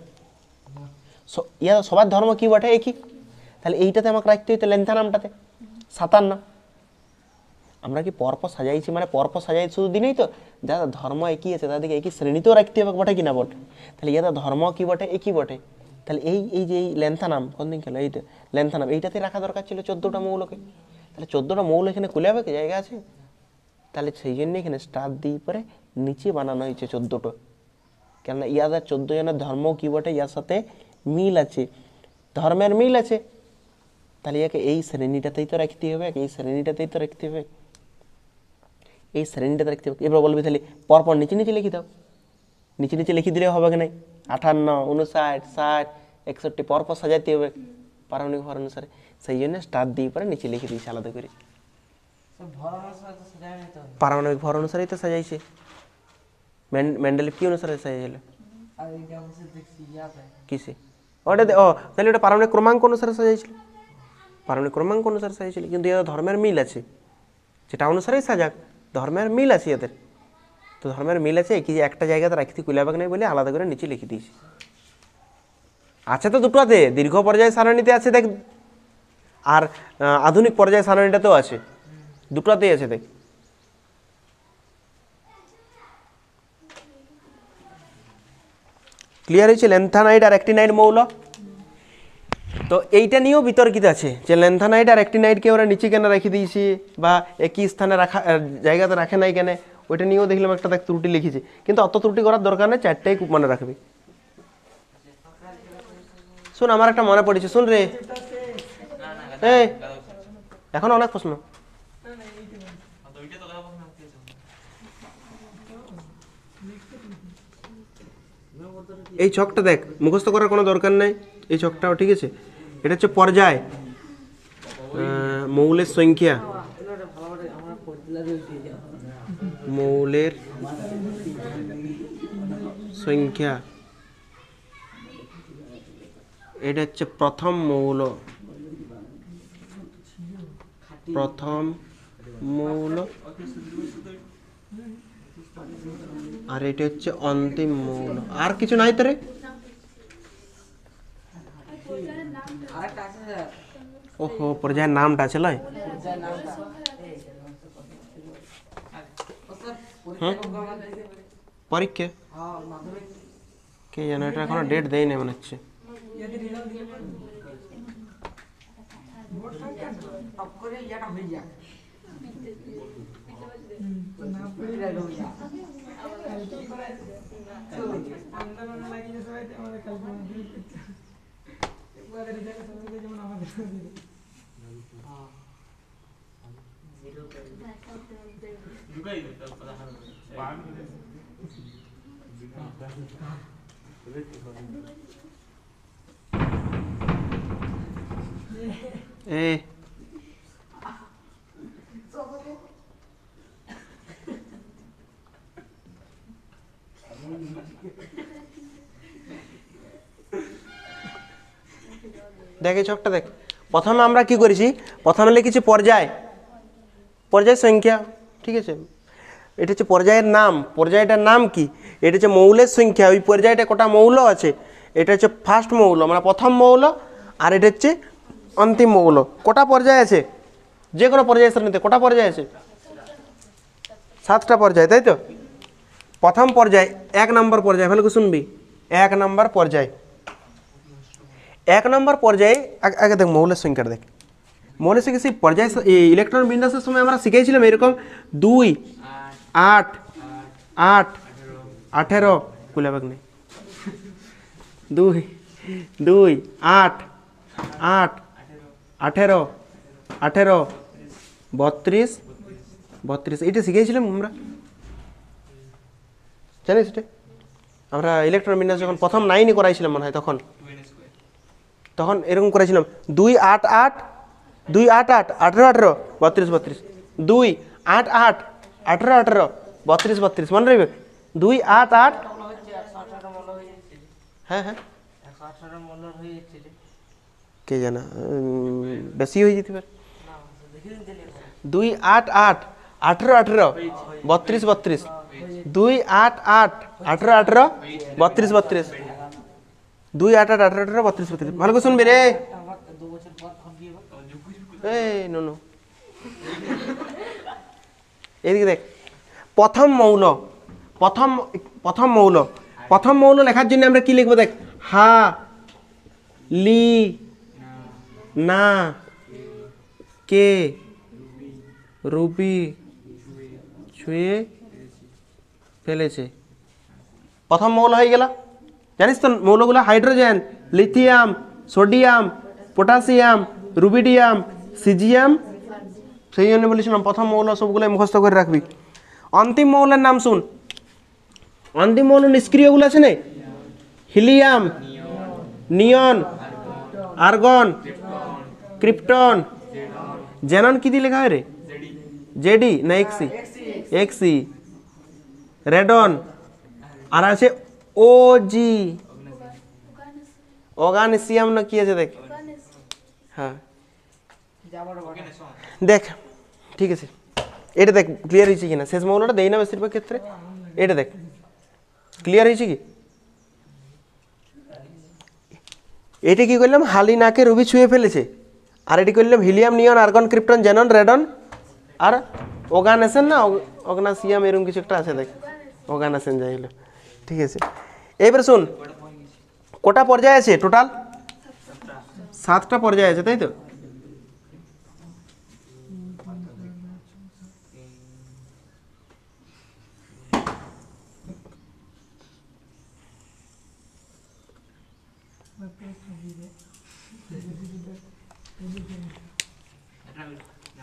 সবার ধর্ম কি বটে? একই। তাহলে এইটাতে আমাকে রাখতে হইতো ল্যান্থানামটাতে 57। আমরা কি পরপর সাজাইছি? মানে পরপর সাজাই শুধু দিনেই তো, যারা ধর্ম একই আছে তাদেরকে একই শ্রেণীতেও রাখতে হবে বটে কিনা বটে। তাহলে ইয়াদের ধর্ম কি বটে? একই বটে। তাহলে এই যে এই ল্যান্থানাম কোনদিন খেলো? এই তো ল্যান্থানাম, এইটাতে রাখা দরকার ছিল 14টা মৌলকে। তাহলে 14টা মৌল এখানে খুলে যাবে কি? জায়গা আছে? তাহলে সেই জন্য এখানে স্টার দিয়ে পরে নিচে বানানো হয়েছে 14টা। কেননা ইয়াদের 14 জনের ধর্ম কি বটে? ইয়ার সাথে মিল আছে, ধর্মের মিল আছে। তাহলে ইয়াকে এই শ্রেণীটাতেই তো রাখতে হবে, এই শ্রেণীটাতেই তো রাখতে হবে, এই শ্রেণীটাতে রাখতে হবে। এবার বলবি তাহলে পরপর নিচে নিচে লিখে দাও। নিচে নিচে লিখে দিলে হবে কি নাই? 58, 59, 60, 61 পরপর সাজাইতে হবে। পারমাণবিক ভর অনুসারে, সেই জন্য স্টার দিয়ে পরে নিচে লিখে দিয়েছে আলাদা করে। পারমাণবিক ভর অনুসারেই তো সাজাইছে, মেন্ডেলিভ কি অনুসারে সাজাইছিল কিসে ওটা? ও তাহলে ওটা পারমাণবিক ক্রমাঙ্ক অনুসারে সাজাইছিল, পারমাণবিক ক্রমাঙ্ক অনুসারে সাজাইছিল। কিন্তু এদের ধর্মের মিল আছে, যেটা অনুসারেই সাজাক ধর্মের মিল আছে এদের। তো ধর্মের মিল আছে কি, যে একটা জায়গাতে রাখতে কুলাবাগ নেই বলে আলাদা করে নিচে লিখে দিয়েছি। আছে তো দুটোতে, দীর্ঘ পর্যায় সারণীতে আছে দেখ, আর আধুনিক পর্যায় সারণীটাতেও আছে, দুটোতেই আছে দেখ। ক্লিয়ার হয়েছে? ল্যান্থানাইড আর অ্যাক্টিনাইড মৌল। তো এইটা নিয়েও বিতর্কিত আছে যে ল্যান্থানাইড আর অ্যাক্টিনাইডকে ওরা নিচে কেন রেখে দিয়েছে বা একই স্থানে রাখা জায়গাতে রাখে নাই কেন, ওইটা নিয়েও দেখলাম একটা দেখ ত্রুটি লিখেছে। কিন্তু অত ত্রুটি করার দরকার নেই, চারটাই খুব মনে রাখবি। শুন, আমার একটা মনে পড়েছে, শুন রে, এই এখন অনেক প্রশ্ন। এই ছকটা দেখ, মুখস্থ করার কোনো দরকার নেই, এই ছকটাও ঠিক আছে। এটা হচ্ছে পর্যায়, মৌলের সংখ্যা, মৌলের সংখ্যা, এটা হচ্ছে প্রথম মৌল, প্রথম মৌল, আর এটা হচ্ছে অন্তিম মৌল। আর কিছু নাই তো রে? ওহো, পর্যায়ের নামটা আছে লয়। পরীক্ষা কে জানো, এটা এখনো ডেট দেয় না মনে হচ্ছে। দেখ এই ছকটা দেখ, প্রথমে আমরা কি করেছি, প্রথমে লিখেছি পর্যায়, পর্যায় সংখ্যা, ঠিক আছে। এটা হচ্ছে পর্যায়ের নাম, পর্যায়টার নাম কি, এটা হচ্ছে মৌলের সংখ্যা, ওই পর্যায়টা কটা মৌল আছে, এটা হচ্ছে ফার্স্ট মৌল মানে প্রথম মৌল, আর এটা হচ্ছে অন্তিম মৌল। কটা পর্যায় আছে, যে কোনো পর্যায় শ্রেণীতে কটা পর্যায় আছে? 7টা পর্যায়, তাই তো। প্রথম পর্যায় 1 নম্বর পর্যায়, ভালো করে শুনবি, 1 নম্বর পর্যায়। 1 নম্বর পর্যায়ে আগে দেখ মৌলের সংখ্যাটা দেখ, মৌলের সংখ্যা সেই পর্যায় ইলেকট্রন বিন্যাসের সময় আমরা শিখেছিলাম এরকম 2 8 8 18 কুলাবাগ নেই, 2 2 8 8 18 18 32 32, এটা শিখেছিলাম আমরা, জানিস এটা? আমরা ইলেকট্রন বিন্যাস যখন প্রথম 9 করাইছিলাম মনে হয়, তখন এরকম করেছিলাম 2 8 8 2 8 8 18 18 32 32, 2 8 8 18 18 32 32, মনে রাখবে? 2 8 8, হ্যাঁ হ্যাঁ কে জানা, বেশি হয়ে যেতে পারে। 2 8 8 18 18 32 32, 2 8 8 18 18 32 32, 2 8 8 18 18 32 32, ভালো করে শুনবি রে। এই নো এদিকে দেখ, প্রথম মৌল, প্রথম মৌল লেখার জন্য আমরা কি লিখবো দেখ, হা লি না কে রুবি ছুঁয়ে ফেলেছে, প্রথম মৌল হয়ে গেল। জানিস তো মৌলগুলো, hydrogen, lithium, sodium, potassium, rubidium, caesium, সেই জন্য বলেছিলাম প্রথম মৌল সবগুলো মুখস্থ করে রাখবি। অন্তিম মৌলের নাম শুন, অন্তিম মৌল নিষ্ক্রিয়গুলো আছে না, helium, neon, argon, krypton, xenon কি দিয়ে লেখা হয় রে? জেডি না এক্সি? এক্সি। রেডন, আর আছে ওজি, অর্গানিসিয়াম না কি আছে দেখ। হ্যাঁ দেখ ঠিক আছে, এটা দেখ ক্লিয়ার হয়েছে কিনা, শেষ মৌলটা দেই না বেশিরভাগ ক্ষেত্রে। এটা দেখ ক্লিয়ার হয়েছে কি? এটা কি করলাম, হালি নাকে রুবি ছুঁয়ে ফেলেছে, আর এটি করলাম helium, neon, argon, krypton, xenon, radon আর অর্গানেশন না অর্গানাসিয়াম এরকম কিছু একটা আছে দেখ, অর্গানাশন যাই হলো। ঠিক আছে, এবার শোন কটা পর্যায় আছে টোটাল? 7টা পর্যায় আছে, তাই তো?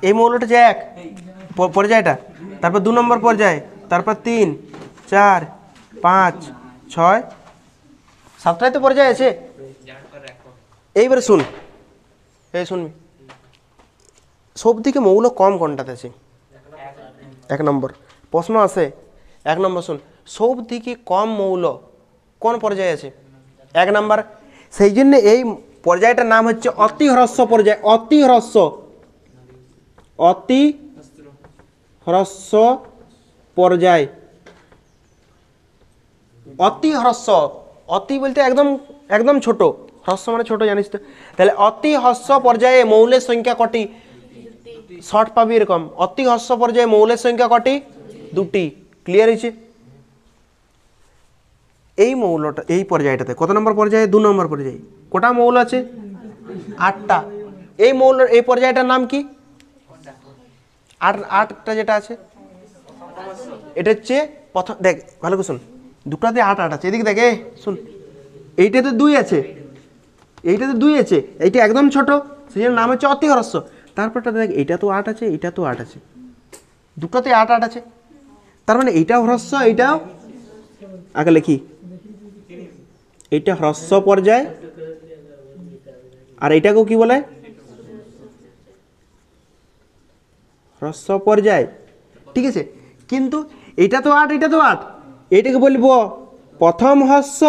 এই মৌলটা যে এক পর্যায়টা, তারপর 2 নম্বর পর্যায়, তারপর 3, 4, 5, 6, 7টাই তো পর্যায় আছে। এইবারে শুন, এই শুনবি, সব থেকে মৌল কম কোনটাতে আছে? 1 নম্বর। প্রশ্ন আছে 1 নম্বর, শুন সব থেকে কম মৌল কোন পর্যায়ে আছে? 1 নম্বর। সেই জন্য এই পর্যায়টার নাম হচ্ছে অতি হ্রস্ব পর্যায়। অতি হ্রস্ব, অতি হ্রস্ব পর্যায়। অতি হ্রস্ব, অতি বলতে একদম একদম ছোট, হ্রস্ব মানে ছোট, জানিস তো? তাহলে অতি হ্রস্ব পর্যায়ে মৌলের সংখ্যা কটি? শর্ট পাবি এরকম, অতি হ্রস্ব পর্যায়ে মৌলের সংখ্যা কটি? 2টি। ক্লিয়ার হয়েছে? এই মৌলটা এই পর্যায়টাতে কত নম্বর পর্যায়ে? 2 নম্বর পর্যায়ে। কটা মৌল আছে? 8টা। এই মৌল এই পর্যায়টার নাম কি? 8টা যেটা আছে এটা হচ্ছে প্রথম। দেখ ভালো করে শুন, দুটাতে 8 আছে, এদিকে দেখ, শুন এইটাতে 2 আছে, এইটাতে 2 আছে, এইটা একদম ছোট, সেই জন্য নাম হচ্ছে অতি হ্রস্ব। তারপরটা দেখ, এইটা তো 8 আছে, এইটা তো 8 আছে, দুটোতে 8 আছে, তার মানে এইটাও হ্রস্ব, এইটাও। আগে লিখি, এইটা হ্রস্ব পর্যায়, আর এইটাকেও কি বলে? হ্রস্ব পর্যায়। ঠিক আছে, কিন্তু এটা তো 8, এটা তো 8, এইটাকে বলবো প্রথম হ্রস্ব,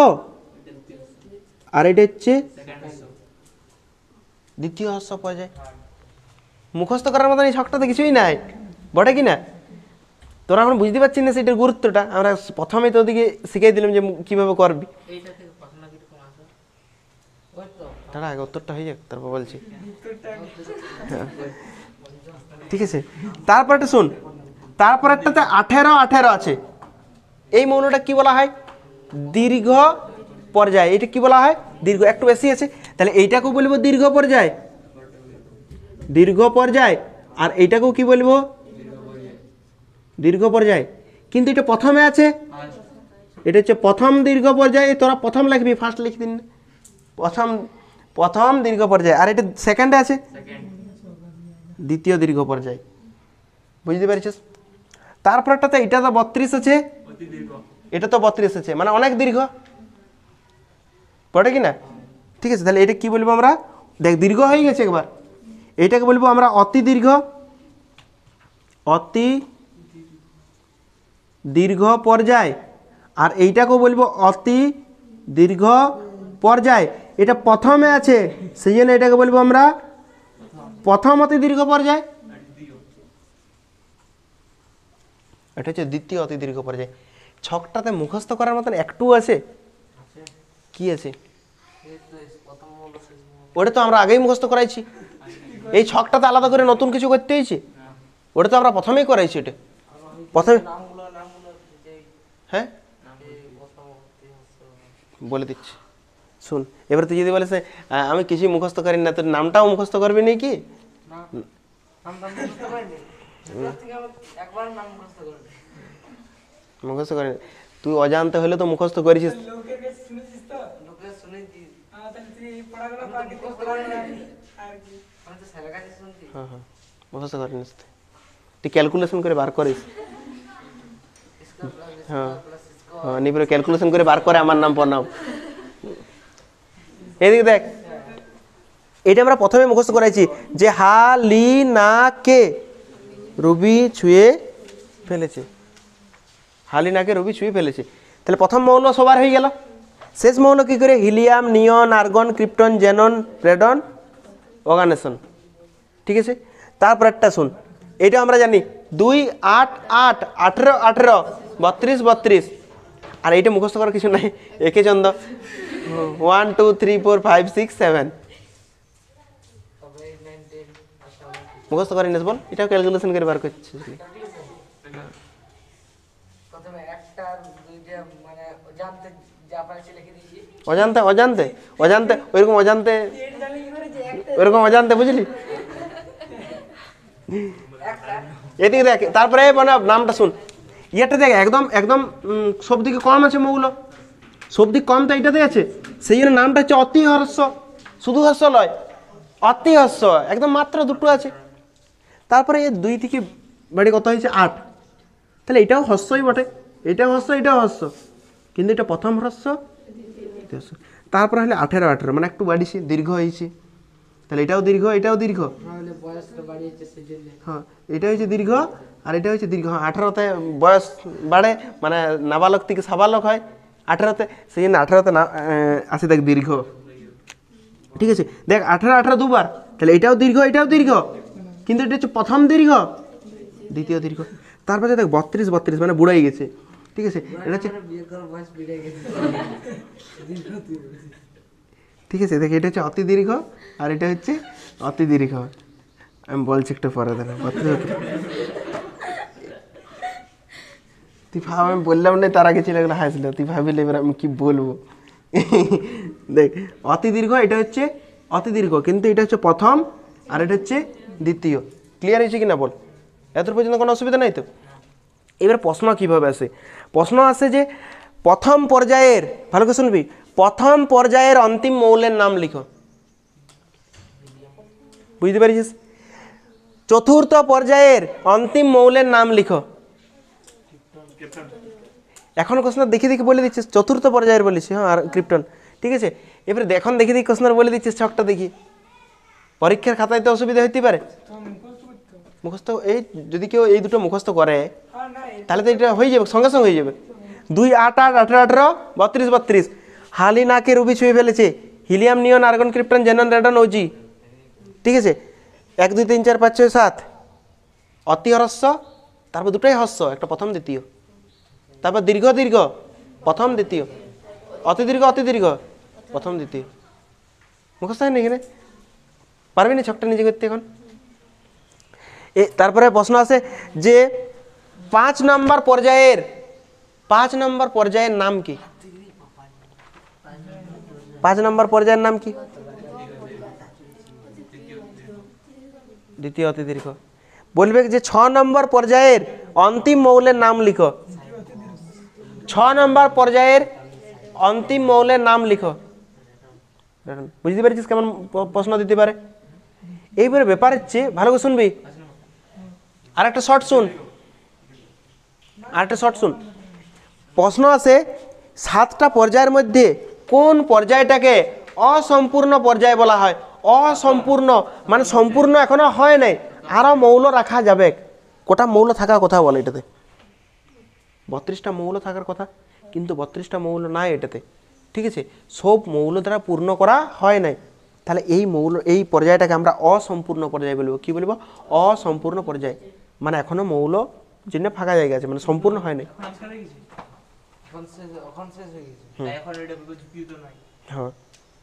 আর এটা হচ্ছে দ্বিতীয় হ্রস্ব পর্যায়। মুখস্থ করার মতন এই ছকটাতে কিছুই নাই, বটে কি না? তোরা এখন বুঝতে পারছিস না সেটার গুরুত্বটা, আমরা প্রথমেই তো ওদিকে শিখিয়ে দিলাম যে কিভাবে করবি। দাঁড়া আগে উত্তরটা হয়ে যাক, তারপর বলছি। ঠিক আছে, তারপরটা শুন, তারপর একটাতে 18 আছে। এই মৌলটা কি বলা হয়? দীর্ঘ পর্যায়। এটা কি বলা হয়? দীর্ঘ, একটু বেশি আছে, তাহলে এইটাকেও বলবো দীর্ঘ পর্যায়, দীর্ঘ পর্যায়। আর এইটাকেও কি বলবো? দীর্ঘ পর্যায়। কিন্তু এটা প্রথমে আছে, এটা হচ্ছে প্রথম দীর্ঘ পর্যায়ে। তোরা প্রথম লিখবি, ফার্স্ট লিখ দিন, প্রথম দীর্ঘ পর্যায়। আর এটা সেকেন্ডে আছে, দ্বিতীয় দীর্ঘ পর্যায়। বুঝতে পারছিস? তারপরটাতে এটা তো 32 আছে, এটা তো 32 আছে, মানে অনেক দীর্ঘ, পড়ে কি না? ঠিক আছে, তাহলে এটা কি বলবো আমরা? দেখ দীর্ঘ হয়ে গেছে একবার, এইটাকে বলবো আমরা অতি দীর্ঘ, অতি দীর্ঘ পর্যায়। আর এইটাকেও বলবো অতি দীর্ঘ পর্যায়। এটা প্রথমে আছে, সেই জন্য এটাকে বলবো আমরা প্রথম অতি দীর্ঘ পর্যায়। এটা হচ্ছে দ্বিতীয় অতি দীর্ঘ পর্যায়। ছকটাতে মুখস্থ করার মতন একটু আছে? কি আছে? ওটা তো আমরা আগেই মুখস্থ করাইছি। এই ছকটাতে আলাদা করে নতুন কিছু করতে হয়েছে? ওটা তো আমরা প্রথমেই করাইছি। এটা প্রথমে, হ্যাঁ বলে দিচ্ছি শুন। এবার তুই যদি বলিস আমি কিছুই মুখস্থ করি না, তোর নামটাও মুখস্থ করবি নাকি? মুখস্থ করি, তুই অজান্তে হলে তো মুখস্থ করেছিস। হ্যাঁ হ্যাঁ, মুখস্থ করিস, তুই ক্যালকুলেশন করে বার করিস। হ্যাঁ হ্যাঁ, নিপুরে ক্যালকুলেশন করে বার করে আমার নাম প্রণাম। এদিকে দেখ, এটা আমরা প্রথমে মুখস্থ করাইছি যে হালিনাকে রবি ছুঁয়ে ফেলেছে, হালিনাকে রবি ছুঁয়ে ফেলেছে। তাহলে প্রথম মৌল সবার হয়ে গেল। শেষ মৌল কী করে? Helium, neon, argon, krypton, xenon, radon, অর্গানেশন। ঠিক আছে, তারপর একটা শুন, এটা আমরা জানি 2 8 8 18 18 32 32, আর এইটা মুখস্থ করার কিছু নাই, একে চন্দ 1 2 3 4 5 6 7 মুখস্থ করে নিস বল, এটাও ক্যালকুলেশন করে বার করছিস। অজান্তে অজান্তে অজান্তে ওইরকম অজান্তে ওইরকম অজান্তে বুঝলি। এদিকে দেখ, তারপরে মানে নামটা শুন, ইয়েটা দেখ একদম একদম সব দিকে কম আছে মৌল, সব দিক কম তো এইটাতে আছে, সেই জন্য নামটা হচ্ছে অতি হর্ষ। শুধু হর্ষ নয়, অতি হর্ষ, একদম মাত্র দুটো আছে। তারপরে এই 2 থেকে বাড়ি কত হয়েছে 8, তাহলে এটাও হর্ষই বটে, এটাও হর্ষ এটাও হর্ষ, কিন্তু এটা প্রথম হর্ষ। তারপরে হলে 18 18 মানে একটু বাড়িছে, দীর্ঘ হয়েছে, তাহলে এটাও দীর্ঘ এটাও দীর্ঘ, হ্যাঁ এটা হচ্ছে দীর্ঘ আর এটা হচ্ছে দীর্ঘ। 18তে বয়স বাড়ে, মানে নাবালক থেকে সাবালক হয় 18তে, সেই জন্য 18তে না আসে দেখ দীর্ঘ। ঠিক আছে, দেখ 18 18 দুবার, তাহলে এটাও দীর্ঘ এটাও দীর্ঘ, কিন্তু এটা হচ্ছে প্রথম দীর্ঘ, দ্বিতীয় দীর্ঘ। তারপরে দেখ 32 32 মানে বুড়াই গেছে। ঠিক আছে, এটা হচ্ছে ঠিক আছে, দেখ এটা হচ্ছে অতি দীর্ঘ আর এটা হচ্ছে অতি দীর্ঘ। আমি বলছি একটু পরে দেখ, তুই ভাব আমি বললাম না, তার আগে ছেলেগুলো হাসলো, তুই ভাবিলে এবার আমি কি বলবো। দেখ অতি দীর্ঘ এটা হচ্ছে অতি দীর্ঘ, কিন্তু এটা হচ্ছে প্রথম আর এটা হচ্ছে দ্বিতীয়। ক্লিয়ার হয়েছে কিনা বল? এত পর্যন্ত কোনো অসুবিধা নাই তো? এবার প্রশ্ন কীভাবে আসে? প্রশ্ন আসে যে প্রথম পর্যায়ের, ভালো করে শুনবি, প্রথম পর্যায়ের অন্তিম মৌলের নাম লিখো। বুঝতে পারছিস? চতুর্থ পর্যায়ের অন্তিম মৌলের নাম লিখো। এখন কোশ্চেন দেখে দেখে বলে দিচ্ছিস, চতুর্থ পর্যায়ের বলিস, হ্যাঁ, আর ক্রিপ্টন। ঠিক আছে, এবারে এখন দেখে দেখি কোশ্চেন বলে দিচ্ছিস, ছকটা দেখি। পরীক্ষার খাতায় তো অসুবিধা হইতে পারে। মুখস্থ এই যদি কেউ এই দুটো মুখস্থ করে তাহলে তো এটা হয়ে যাবে, সঙ্গে সঙ্গে হয়ে যাবে। 2 8 8 18 18 32 32 হালিনাকে রবি ছুঁয়ে ফেলেছে, helium, neon, argon, krypton, xenon, radon, ওজি। ঠিক আছে, 1 2 3 4 5 6 7 অতি হ্রস্ব, তারপর দুটোই হ্রস্ব, একটা প্রথম দ্বিতীয়, তারপর দীর্ঘ দীর্ঘ প্রথম দ্বিতীয়, অতি দীর্ঘ প্রথম দ্বিতীয়। মুখস্থ হয় না এখানে? পারবি না ছকটা নিজে করতে এখন? তারপরে প্রশ্ন আছে যে 5 নম্বর পর্যায়ের নাম কি? 5 নম্বর পর্যায়ের নাম কি? দ্বিতীয় অতি দীর্ঘ। বলবে যে 6 নম্বর পর্যায়ের অন্তিম মৌলের নাম লিখো। 6 নম্বর পর্যায়ের অন্তিম মৌলের নাম লিখো। বুঝতে পারছিস কেমন প্রশ্ন দিতে পারে? এইবারে ব্যাপার হচ্ছে, ভালো করে শুনবি, আর একটা শর্ট শুন, প্রশ্ন আছে 7টা পর্যায়ের মধ্যে কোন পর্যায়টাকে অসম্পূর্ণ পর্যায় বলা হয়? অসম্পূর্ণ মানে সম্পূর্ণ এখনো হয় নাই, আরো মৌল রাখা যাবে। কটা মৌল থাকার কথা বলে এটাতে? 32টা মৌল থাকার কথা, কিন্তু 32টা মৌল নাই এটাতে। ঠিক আছে, সব মৌল দ্বারা পূর্ণ করা হয় নাই, তাহলে এই পর্যায়টাকে আমরা অসম্পূর্ণ পর্যায় বলবো। কি বলবো? অসম্পূর্ণ পর্যায়, মানে এখনো মৌল জন্য ফাঁকা জায়গা আছে, মানে সম্পূর্ণ হয় নাই। হ্যাঁ,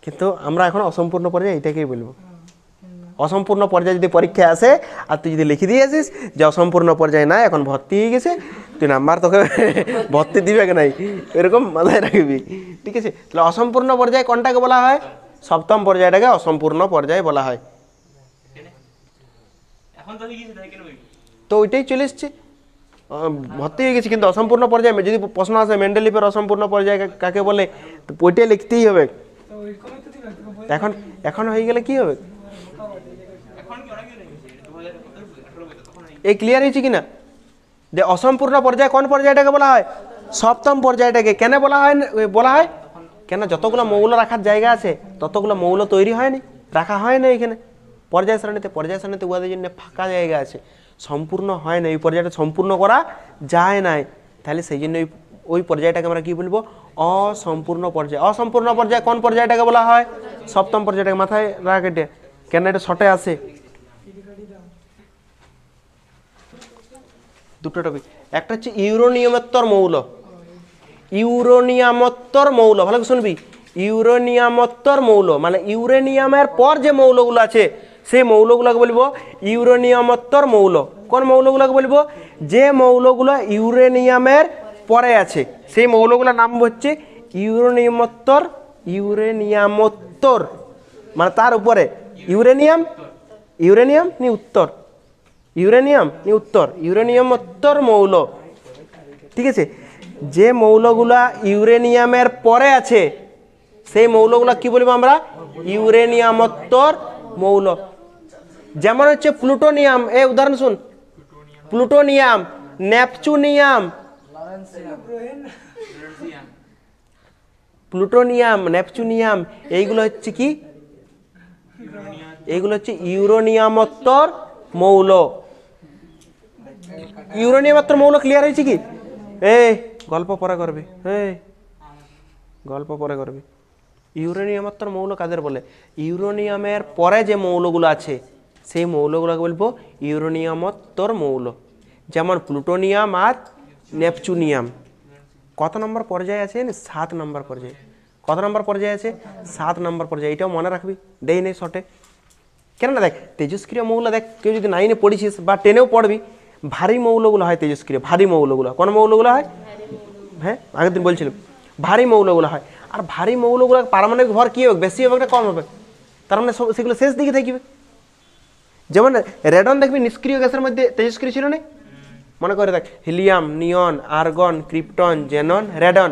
কিন্তু আমরা এখন অসম্পূর্ণ পর্যায়ে এটাকেই বলবো। অসম্পূর্ণ পর্যায়ে যদি পরীক্ষা আসে আর তুই যদি লিখে দিয়ে আসিস যে অসম্পূর্ণ পর্যায়ে নাই, এখন ভর্তি হয়ে গেছে, তুই নাম্বার তোকে ভর্তি দিবে কি নাই, এরকম মাথায় রাখবি। ঠিক আছে, তাহলে অসম্পূর্ণ পর্যায়ে কোনটাকে বলা হয়? সপ্তম পর্যায়টাকে অসম্পূর্ণ পর্যায়ে বলা হয়। তো ওইটাই চলে এসছে, ভর্তি হয়ে গেছে, কিন্তু অসম্পূর্ণ পর্যায়ে যদি প্রশ্ন আসে মেন্ডেলিফের অসম্পূর্ণ পর্যায় কাকে বলে, তো ওইটাই লিখতেই হবে। এখন হয়ে গেলে কি হবে? এই ক্লিয়ার হয়েছে কিনা যে অসম্পূর্ণ পর্যায়ে কোন পর্যায়টাকে বলা হয়? সপ্তম পর্যায়টাকে। কেন বলা হয়? কেন যতগুলো মৌল রাখার জায়গা আছে ততগুলো মৌল তৈরি হয়নি, রাখা হয় না এখানে পর্যায় সারণীতে উহাদের জন্য ফাঁকা জায়গা আছে, সম্পূর্ণ হয় না, এই পর্যায়টা সম্পূর্ণ করা যায় নাই, তাহলে সেই জন্য ওই পর্যায়টাকে আমরা কি বলবো? অসম্পূর্ণ পর্যায়। অসম্পূর্ণ পর্যায় কোন পর্যায়টাকে বলা হয়? সপ্তম পর্যায়টাকে। মাথায় রাখ এটা, কেন এটা শর্টে আসে। দুটো টপিক, একটা হচ্ছে ইউরেনিয়ামোত্তর মৌল। ইউরেনিয়ামোত্তর মৌল, ভালো করে শুনবি। ইউরেনিয়ামোত্তর মৌল মানে ইউরেনিয়ামের পর যে মৌলগুলো আছে সেই মৌলগুলোকে বলবো ইউরেনিয়ামোত্তর মৌল। কোন মৌলগুলোকে বলবো? যে মৌলগুলো ইউরেনিয়ামের পরে আছে সেই মৌলগুলোর নাম হচ্ছে ইউরেনিয়ামোত্তর। ইউরেনিয়ামোত্তর মানে তার উপরে ইউরেনিয়াম, ইউরেনিয়াম নি উত্তর, ইউরেনিয়াম নি উত্তর, ইউরেনিয়ামোত্তর মৌল। ঠিক আছে, যে মৌলগুলা ইউরেনিয়ামের পরে আছে সেই মৌলগুলা কি বলবো আমরা? ইউরেনিয়ামোত্তর মৌল। যেমন হচ্ছে প্লুটোনিয়াম, এই উদাহরণ শুন, প্লুটোনিয়াম, নেপচুনিয়াম, প্লুটোনিয়াম, নেপচুনিয়াম, এইগুলো হচ্ছে কি? এইগুলো হচ্ছে ইউরেনিয়ামোত্তর মৌল। ইউরেনিয়ামোত্তর মৌল ক্লিয়ার হয়েছে কি? এই গল্প পরে করবি, এই গল্প পরে করবি। ইউরেনিয়ামোত্তর মৌল কাদের বলে? ইউরেনিয়ামের পরে যে মৌলগুলো আছে সেই মৌলগুলোকে বলবো ইউরেনিয়ামোত্তর মৌল। যেমন প্লুটোনিয়াম আর নেপচুনিয়াম। কত নম্বর পর্যায়ে আছে? 7 নম্বর পর্যায়ে। কত নম্বর পর্যায়ে আছে? 7 নম্বর পর্যায়ে। এটাও মনে রাখবি, দেই নেই শর্টে। কেননা দেখ তেজস্ক্রিয় মৌল, দেখ কেউ যদি 9-এ পড়েছিস বা 10-এও পড়বি, ভারী মৌলগুলো হয় তেজস্ক্রিয়, ভারী মৌলগুলো। কোন মৌলগুলো হয়? হ্যাঁ আগের দিন বলছিলাম ভারী মৌলগুলো হয়। আর ভারী মৌলগুলো পারমাণবিক ভর কী হবে? বেশি হবে না কম হবে? তার মানে সেগুলো শেষ দিকে থাকবে। যেমন রেডন দেখবি নিষ্ক্রিয় গ্যাসের মধ্যে তেজস্ক্রিয় ছিল না? মনে করে দেখ, helium, neon, argon, krypton, xenon, radon.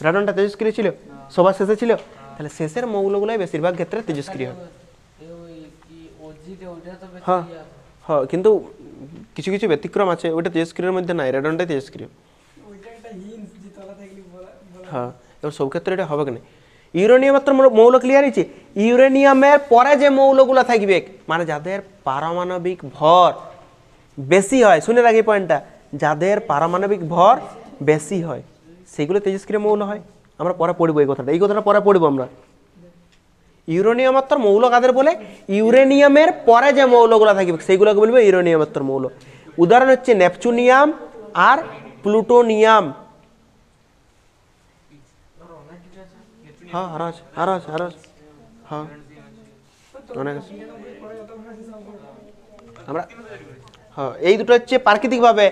রেডনটা তেজস্ক্রিয় ছিল, সবার শেষে ছিল। তাহলে শেষের মৌলগুলোই বেশিরভাগ ক্ষেত্রে তেজস্ক্রিয় হয়। হ্যাঁ হ্যাঁ, কিন্তু কিছু কিছু ব্যতিক্রম আছে, ওইটা তেজস্ক্রিয়ের মধ্যে নাই, রেডনটাই তেজস্ক্রিয়। হ্যাঁ, এবার সব ক্ষেত্রে এটা হবে না। ইউরেনিয়ামের মৌল ক্লিয়ার হয়েছে। ইউরেনিয়ামের পরে যে মৌলগুলো থাকবে মানে যাদের পারমাণবিক ভর বেশি হয়, শুনে রাখি পয়েন্টটা, যাদের পারমাণবিক ভর বেশি হয় সেগুলো তেজস্ক্রিয় মৌল হয়। আমরা পরে পড়বো এই কথাটা পরে পড়বো আমরা। ইউরেনিয়ামোত্তর মৌল কাদের বলে? ইউরেনিয়ামের পরে যে মৌলগুলো থাকবে সেইগুলোকে বলবো ইউরেনিয়ামোত্তর মৌল। উদাহরণ হচ্ছে নেপচুনিয়াম আর প্লুটোনিয়াম। হ্যাঁ আরো আছে, হ্যাঁ অনেক আছে। আমরা হ্যাঁ এই দুটো হচ্ছে প্রাকৃতিকভাবে,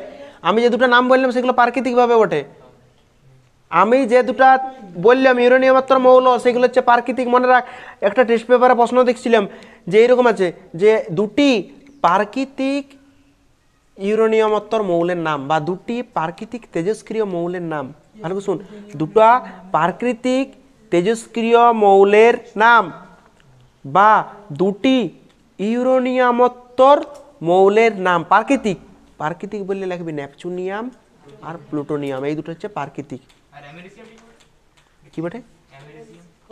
আমি যে দুটো নাম বললাম সেগুলো প্রাকৃতিকভাবে ওঠে। আমি যে দুটা বললাম ইউরেনিয়ামোত্তর মৌল সেগুলো হচ্ছে প্রাকৃতিক। মনে রাখ, একটা টেস্ট পেপারে প্রশ্ন দেখছিলাম যে এইরকম আছে যে দুটি প্রাকৃতিক ইউরেনিয়ামোত্তর মৌলের নাম বা দুটি প্রাকৃতিক তেজস্ক্রিয় মৌলের নাম। ভালো শুন, দুটা প্রাকৃতিক তেজস্ক্রিয় মৌলের নাম বা দুটি ইউরেনিয়ামোত্তর মৌলের নাম। প্রাকৃতিক, প্রাকৃতিক বললে লিখবি নেপচুনিয়াম আর প্লুটোনিয়াম, এই দুটো হচ্ছে প্রাকৃতিক। কি বটে?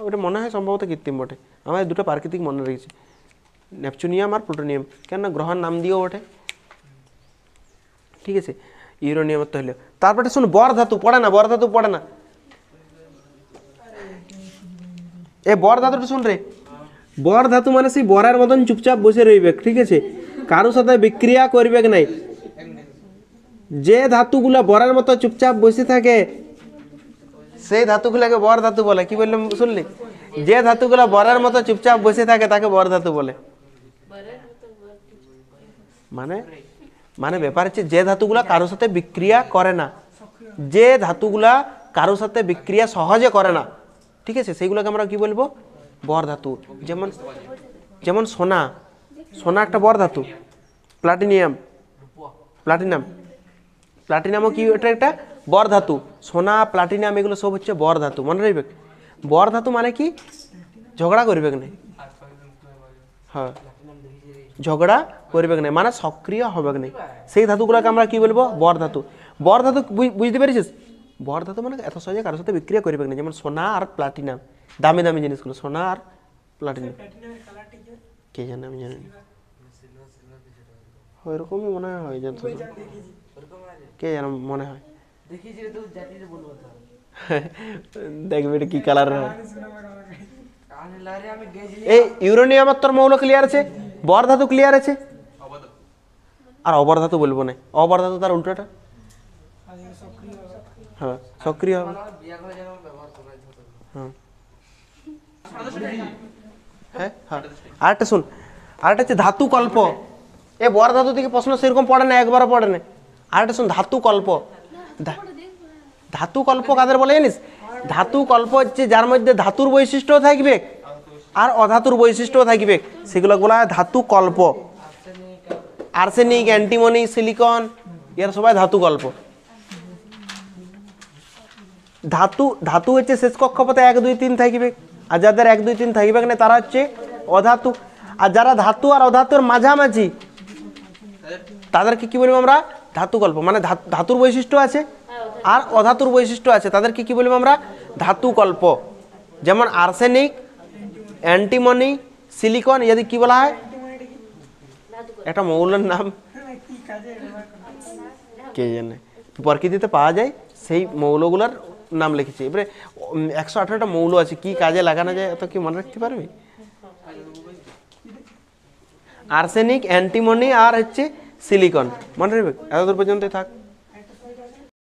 ওটা মনে হয় সম্ভবত কৃত্রিম বটে। আমার দুটো প্রাকৃতিক মনে রেখেছি, নেপচুনিয়াম আর প্লুটোনিয়াম, কেন গ্রহের নাম দিয়েও ওঠে। ঠিক আছে, ইউরেনিয়াম তো হলো। তারপরে শুন, বর ধাতু পড়ে না, বর ধাতু পড়ে না। এ বর ধাতুটা শুন রে, বর ধাতু মানে সেই বরের মতন চুপচাপ বসে রইবে। ঠিক আছে, কারোর সাথে বিক্রিয়া করবে নাই। যে ধাতুগুলা বরের মতো চুপচাপ বসে থাকে সেই ধাতুগুলাকে বর ধাতু বলে। কি বললাম শুনলি? যে ধাতুগুলা বরের মতো চুপচাপ বসে থাকে তাকে বর ধাতু বলে। মানে মানে ব্যাপার হচ্ছে যে ধাতুগুলা কারোর সাথে বিক্রিয়া করে না, যে ধাতুগুলা কারোর সাথে বিক্রিয়া সহজে করে না, ঠিক আছে, সেইগুলোকে আমরা কি বলবো? বর ধাতু। যেমন যেমন সোনা, সোনা একটা বর ধাতু। প্লাটিনিয়াম, প্লাটিনামও কি এটা একটা বর ধাতু। সোনা, প্লাটিনাম এগুলো সব হচ্ছে বর ধাতু, মনে রাখবে। বর ধাতু মানে কি? ঝগড়া করবে না। হ্যাঁ, ঝগড়া করবে না মানে সক্রিয় হবে না, সেই ধাতুগুলোকে আমরা কি বলবো? বর ধাতু। বর ধাতু বুঝতে পেরেছিস? বর ধাতু মানে এত সহজে কারোর সাথে বিক্রিয়া করবে না। যেমন সোনা আর প্লাটিনাম, দামি দামি জিনিসগুলো, সোনা আর প্লাটিনাম। কে জানে, আমি জানি না। ওইরকমই মনে হয় যত, কে জানে, মনে হয়। দেখবে এটা কি কালার হয়। এই ইউরেনিয়ামের তোর মৌল ক্লিয়ার আছে, বর ধাতু ক্লিয়ার আছে, আর অবর ধাতু বলবো না। অবর ধাতু তার উল্টোটা, হ্যাঁ সক্রিয় হবে। হ্যাঁ হ্যাঁ হ্যাঁ। আরেকটা শুন, আরেকটা হচ্ছে ধাতু কল্প। এ বর ধাতু থেকে প্রশ্ন সেরকম পড়ে না, একবারও পড়ে না। আরেকটা শুন, ধাতু কল্প। ধাতু কল্প কাদের বলে জানিস? ধাতু কল্প হচ্ছে যার মধ্যে ধাতুর বৈশিষ্ট্য থাকবে আর অধাতুর বৈশিষ্ট্য থাকবে, সেগুলো বলা হয় ধাতু কল্প। আর্সেনিক, অ্যান্টিমনি, সিলিকন, এর সবাই ধাতু কল্প। ধাতু হচ্ছে শেষ কক্ষপথে 1 2 3 থাকবে, আর যাদের 1 2 3 থাকবে না তারা হচ্ছে অধাতু। আর যারা ধাতু আর অধাতুর মাঝামাঝি তাদেরকে কি বলবো আমরা? ধাতু কল্প। মানে ধাতুর বৈশিষ্ট্য আছে আর অধাতুর বৈশিষ্ট্য আছে, তাদেরকে কি বলবো আমরা? ধাতু কল্প। যেমন আর্সেনিক, অ্যান্টিমনি, সিলিকন, এদের কি বলা হয়? একটা মৌলের নাম কে জানে, প্রকৃতিতে পাওয়া যায় সেই মৌলগুলোর নাম লিখেছি। এবারে 118টা মৌল আছে, কি কাজে লাগানো যায় এত কি মনে রাখতে পারবি? আর্সেনিক, অ্যান্টিমনি আর হচ্ছে সিলিকন, মনে রাখবে। এতদূর পর্যন্তই থাক।